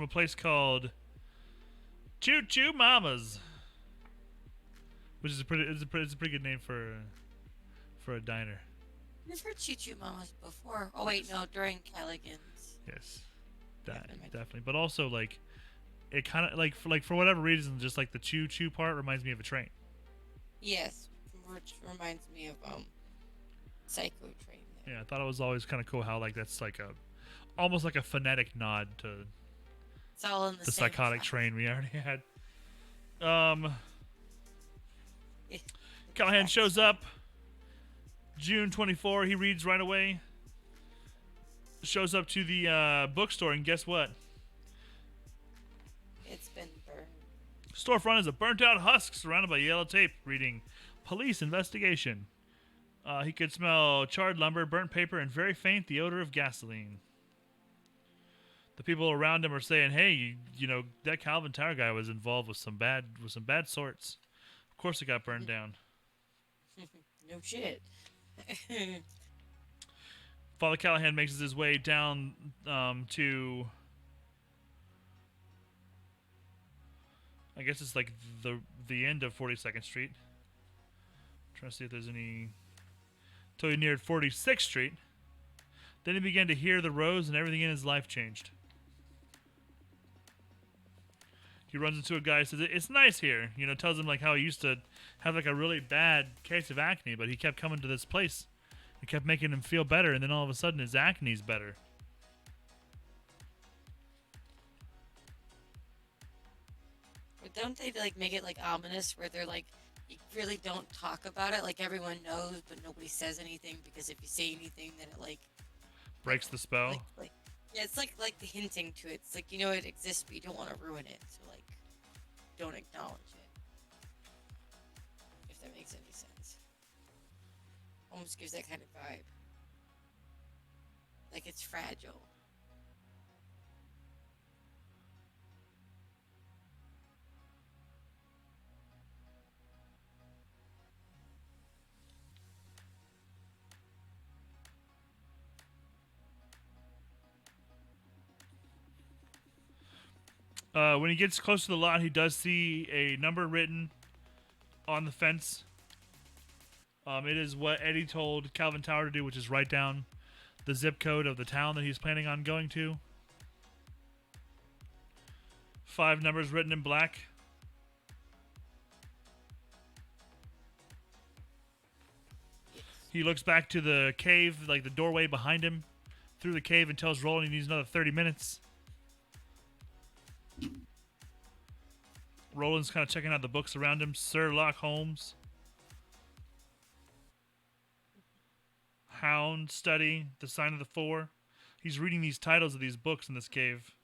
a place called Choo Choo Mama's, which is a pretty good name for a diner. I've heard Choo Choo Mamas before. Oh wait, no, during Callaghan's. Yes, definitely. But also like, it kind of like for whatever reason, just like the choo choo part reminds me of a train. Yes, which reminds me of Psycho Train. Yeah, I thought it was always kind of cool how like that's like almost like a phonetic nod to it's all in the same psychotic class. train we already had. Callahan shows up. June 24. He reads right away. Shows up to the bookstore, and guess what? It's been burned. Storefront is a burnt-out husk surrounded by yellow tape, reading "Police Investigation." He could smell charred lumber, burnt paper, and very faint the odor of gasoline. The people around him are saying, "Hey, you know that Calvin Tower guy was involved with some bad sorts. Of course, it got burned down." No shit. Father Callahan makes his way down to, I guess it's like the end of 42nd Street. Trying to see if there's any. Till he neared 46th Street. Then he began to hear the rose, and everything in his life changed. He runs into a guy who says, "It's nice here." You know, tells him like how he used to have like a really bad case of acne, but he kept coming to this place. It kept making him feel better, and then all of a sudden his acne's better. But don't they like make it like ominous, where they're like, you really don't talk about it, like everyone knows, but nobody says anything, because if you say anything, then it like Breaks the spell. Yeah, it's like the hinting to it. It's like, you know it exists, but you don't want to ruin it, so like don't acknowledge it. If that makes any sense. Almost gives that kind of vibe. Like it's fragile. When he gets close to the lot, he does see a number written on the fence. It is what Eddie told Calvin Tower to do, which is write down the zip code of the town that he's planning on going to. 5 numbers written in black. He looks back to the cave, like the doorway behind him, through the cave and tells Roland he needs another 30 minutes. Roland's kind of checking out the books around him. Sherlock Holmes. Hound Study. The Sign of the Four. He's reading these titles of these books in this cave.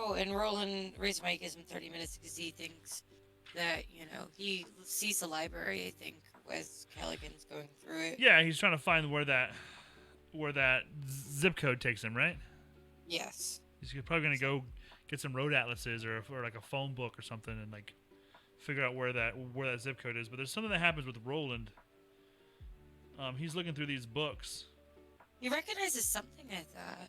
Oh, and Roland Razormike gives him 30 minutes because he thinks that, he sees the library, I think, as Callaghan's going through it. Yeah, he's trying to find where that zip code takes him, right? Yes. He's probably going to go get some road atlases or like a phone book or something and like figure out where that zip code is. But there's something that happens with Roland. He's looking through these books. He recognizes something, I thought.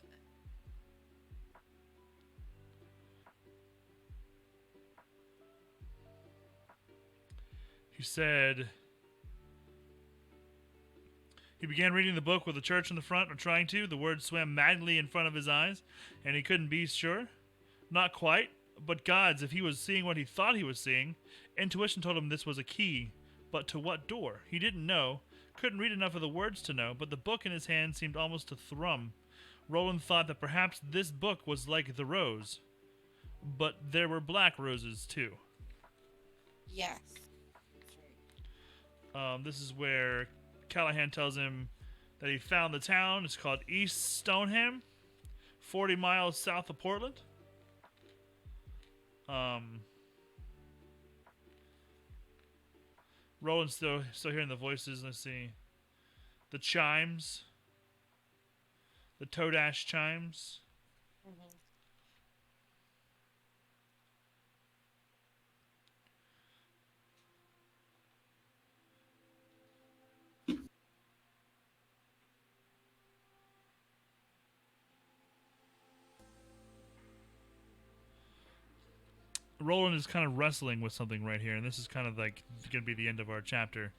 He said he began reading the book with the church in the front, or trying to. The words swam madly in front of his eyes, and he couldn't be sure. Not quite, but gods, if he was seeing what he thought he was seeing. Intuition told him this was a key, but to what door? He didn't know. Couldn't read enough of the words to know, but the book in his hand seemed almost to thrum. Roland thought that perhaps this book was like the rose, but there were black roses too. Yes. This is where Callahan tells him that he found the town. It's called East Stoneham, 40 miles south of Portland. Roland's still hearing the voices. Let's see. The chimes. The Todash chimes. Mm-hmm. Roland is kind of wrestling with something right here, and this is kind of like going to be the end of our chapter.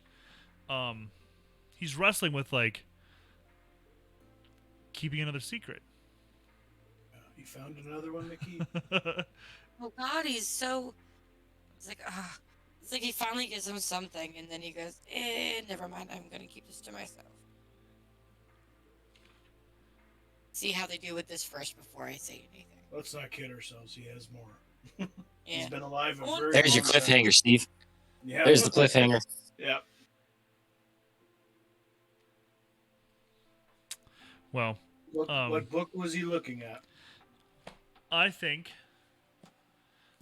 He's wrestling with like keeping another secret. He found another one to keep. Oh God, it's like he finally gives him something, and then he goes, never mind, I'm gonna keep this to myself. See how they do with this first before I say anything. Let's not kid ourselves. He has more. Yeah. He's been alive a Well, very There's your long time. cliffhanger, Steve. Yeah. There's the cliffhanger. Yeah. Well, What book was he looking at? I think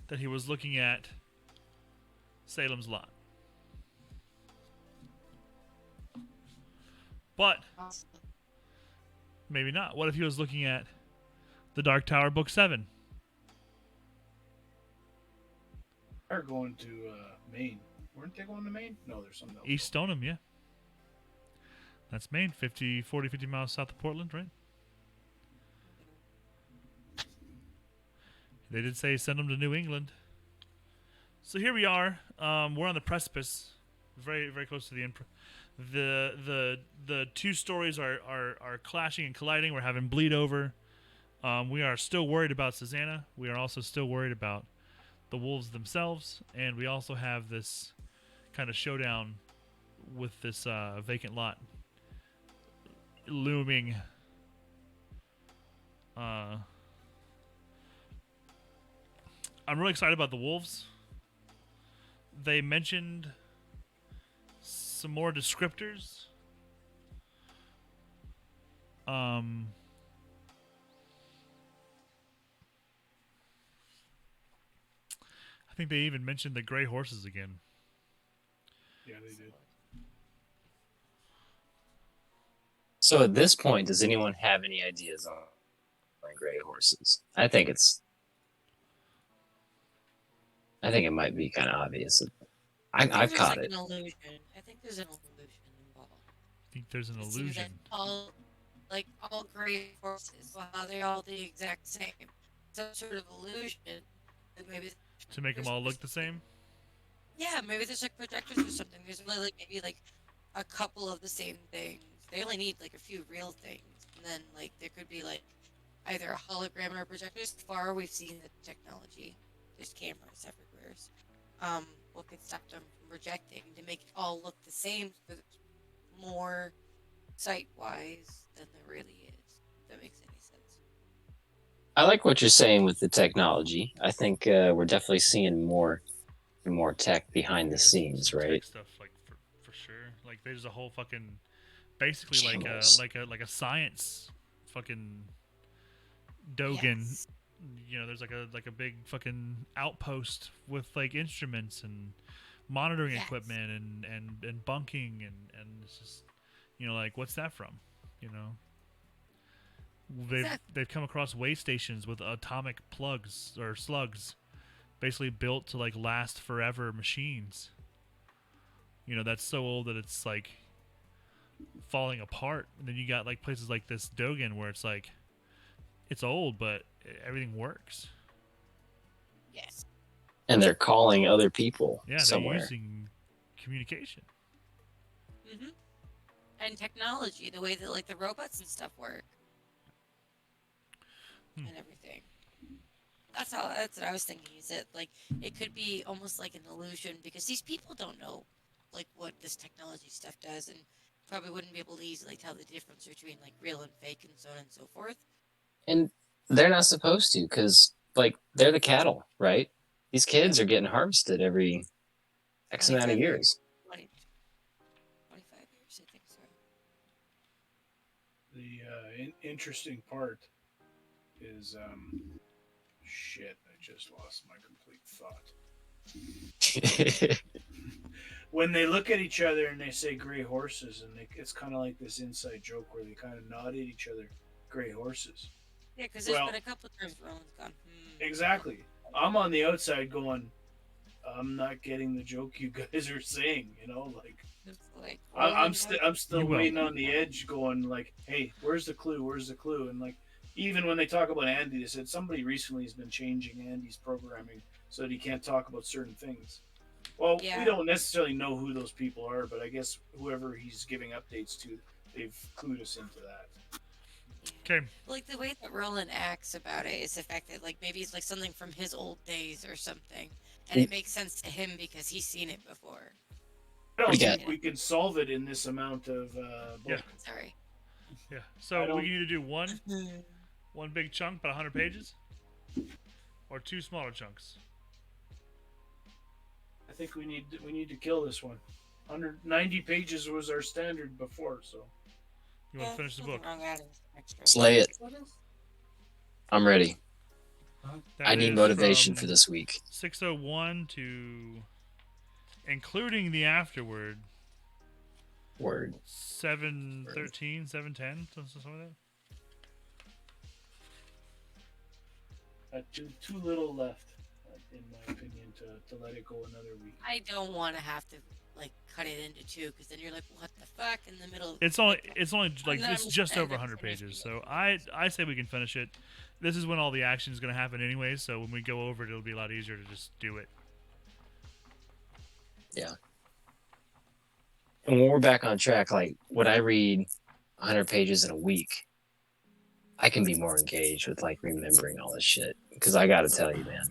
that he was looking at Salem's Lot. But maybe not. What if he was looking at The Dark Tower, Book 7? They're going to Maine. Weren't they going to Maine? No, there's something else. East Stoneham, yeah. That's Maine, 50 miles south of Portland, right? They did say send them to New England. So here we are. We're on the precipice, very, very close to the end. The two stories are clashing and colliding. We're having bleed over. We are still worried about Susanna. We are also still worried about the wolves themselves, and we also have this kind of showdown with this vacant lot looming. I'm really excited about the wolves. They mentioned some more descriptors. I think they even mentioned the gray horses again. Yeah, they did. So at this point, does anyone have any ideas on gray horses? I think it might be kind of obvious. I've caught it. An illusion. I think there's an illusion involved. I think there's an It seems illusion. that all gray horses, well, they're all the exact same. some sort of illusion. Like maybe To make them all look the same. yeah, maybe there's like projectors or something. There's only like maybe like a couple of the same things. They only need like a few real things, and then like there could be like either a hologram or a projector. So far, we've seen the technology. There's cameras everywhere. What could stop them from projecting to make it all look the same, so it's more sight-wise than there really is. If that makes any sense. I like what you're saying with the technology. I think we're definitely seeing more and more tech behind the There's scenes, some tech right? stuff like for sure. Like there's a whole fucking basically Channels. like a science fucking Dogen. Yes. You know, there's like a big fucking outpost with like instruments and monitoring Yes. equipment and bunking and it's just, you know, like what's that from? You know, Exactly. they've come across way stations with atomic plugs or slugs, basically built to like last forever machines. You know, that's so old that it's like falling apart. And then you got like places like this Dogen where it's like it's old but everything works. Yes. And they're calling other people Yeah, somewhere. they're using communication. Mm-hmm. And technology, the way that like the robots and stuff work, and everything. That's what I was thinking. Is that like it could be almost like an illusion because these people don't know like what this technology stuff does, and probably wouldn't be able to easily tell the difference between like real and fake and so on and so forth. And they're not supposed to because, like, they're the cattle, right? These kids are getting harvested every X amount of 25 years. 20, 25 years, I think so. The interesting part is shit. I just lost my complete thought. When they look at each other and they say gray horses, and it's kind of like this inside joke where they kind of nod at each other, gray horses. Yeah, because there's Well- been a couple times Roland's gone. Exactly. I'm on the outside going, I'm not getting the joke you guys are saying. You know, like It's like I'm still You will. waiting on the edge, going like, hey, where's the clue? Where's the clue? And like, even when they talk about Andy, they said somebody recently has been changing Andy's programming so that he can't talk about certain things. Well, Yeah. we don't necessarily know who those people are, but I guess whoever he's giving updates to, they've clued us into that. Okay. like the way that Roland acts about it is the fact that like maybe it's like something from his old days or something, and it makes sense to him because he's seen it before. I don't We think got- we can solve it in this amount of book. Yeah. Sorry. Yeah. I So don't- we can either do one big chunk, about 100 pages, or two smaller chunks. I think we need to kill this one. 190 pages was our standard before, so You want to finish the book? Wrong adding extra. Slay it. What is? I'm ready. That I need is motivation from for this week. 601 to, including the afterward, Word. 713, 710, something like that. too little left, in my opinion, to let it go another week. I don't want to have to like cut it into two because then you're like, what the fuck in the middle. It's only like then it's I'm just gonna over end up 100 finishing pages. it. So I say we can finish it. This is when all the action is going to happen anyway. So when we go over it, it'll be a lot easier to just do it. Yeah. And when we're back on track, like when I read 100 pages in a week, I can be more engaged with like remembering all this shit. Because I got to tell you, man.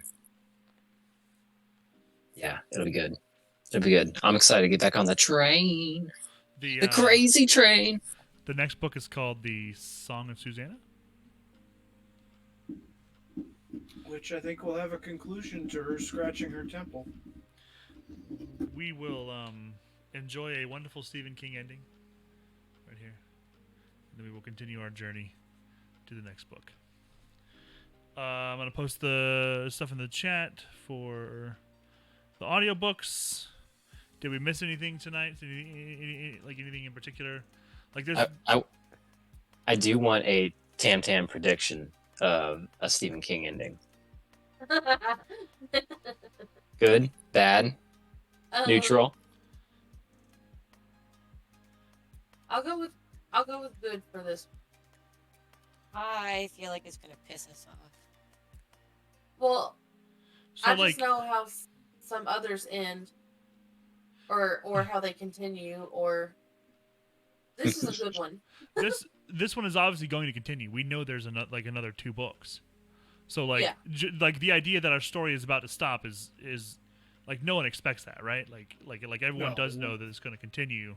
Yeah, it'll be good. It'll be good. I'm excited to get back on the train. The crazy train. The next book is called The Song of Susanna. Which I think will have a conclusion to her scratching her temple. We will enjoy a wonderful Stephen King ending right here. And then we will continue our journey to the next book. I'm going to post the stuff in the chat for the audiobooks. Did we miss anything tonight? Like anything in particular? Like there's I do want a Tam Tam prediction of a Stephen King ending. Good, bad, neutral. I'll go with good for this. I feel like it's gonna piss us off. Well, So I like, just know how some others end, or how they continue, or this is a good one. this one is obviously going to continue. We know there's another 2 books. So like Yeah. like the idea that our story is about to stop is like no one expects that, right? Like everyone No. does know that it's going to continue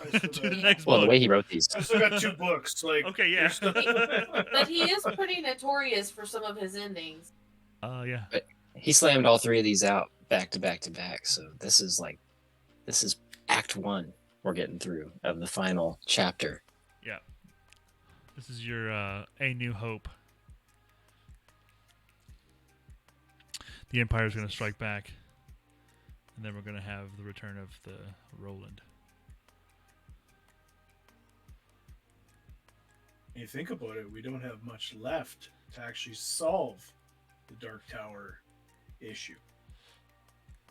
I still to the got- next Well, the book. way he wrote these, I still got 2 books. Like, Okay, yeah. But he is pretty notorious for some of his endings. Yeah. he slammed all 3 of these out back to back to back. So this is Act 1 we're getting through of the final chapter. Yeah. This is your A New Hope. The Empire's going to strike back, and then we're going to have the return of the Roland. when you think about it, we don't have much left to actually solve the Dark Tower issue.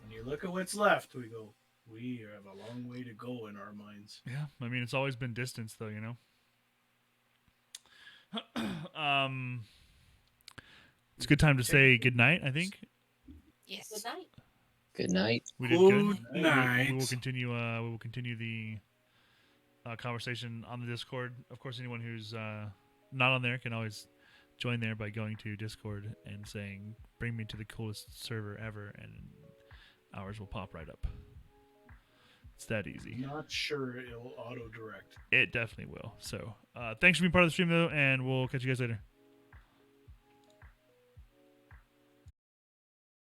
When you look at what's left, we go, we have a long way to go in our minds. Yeah, I mean it's always been distance, though, you know. It's a good time to say good night. I think Yes. Good night. Good night. we did good. Good night. We will continue. We will continue the conversation on the Discord. Of course, anyone who's not on there can always join there by going to Discord and saying, "Bring me to the coolest server ever," and ours will pop right up. It's that easy. Not sure it'll auto direct. It definitely will. So, thanks for being part of the stream, though, and we'll catch you guys later.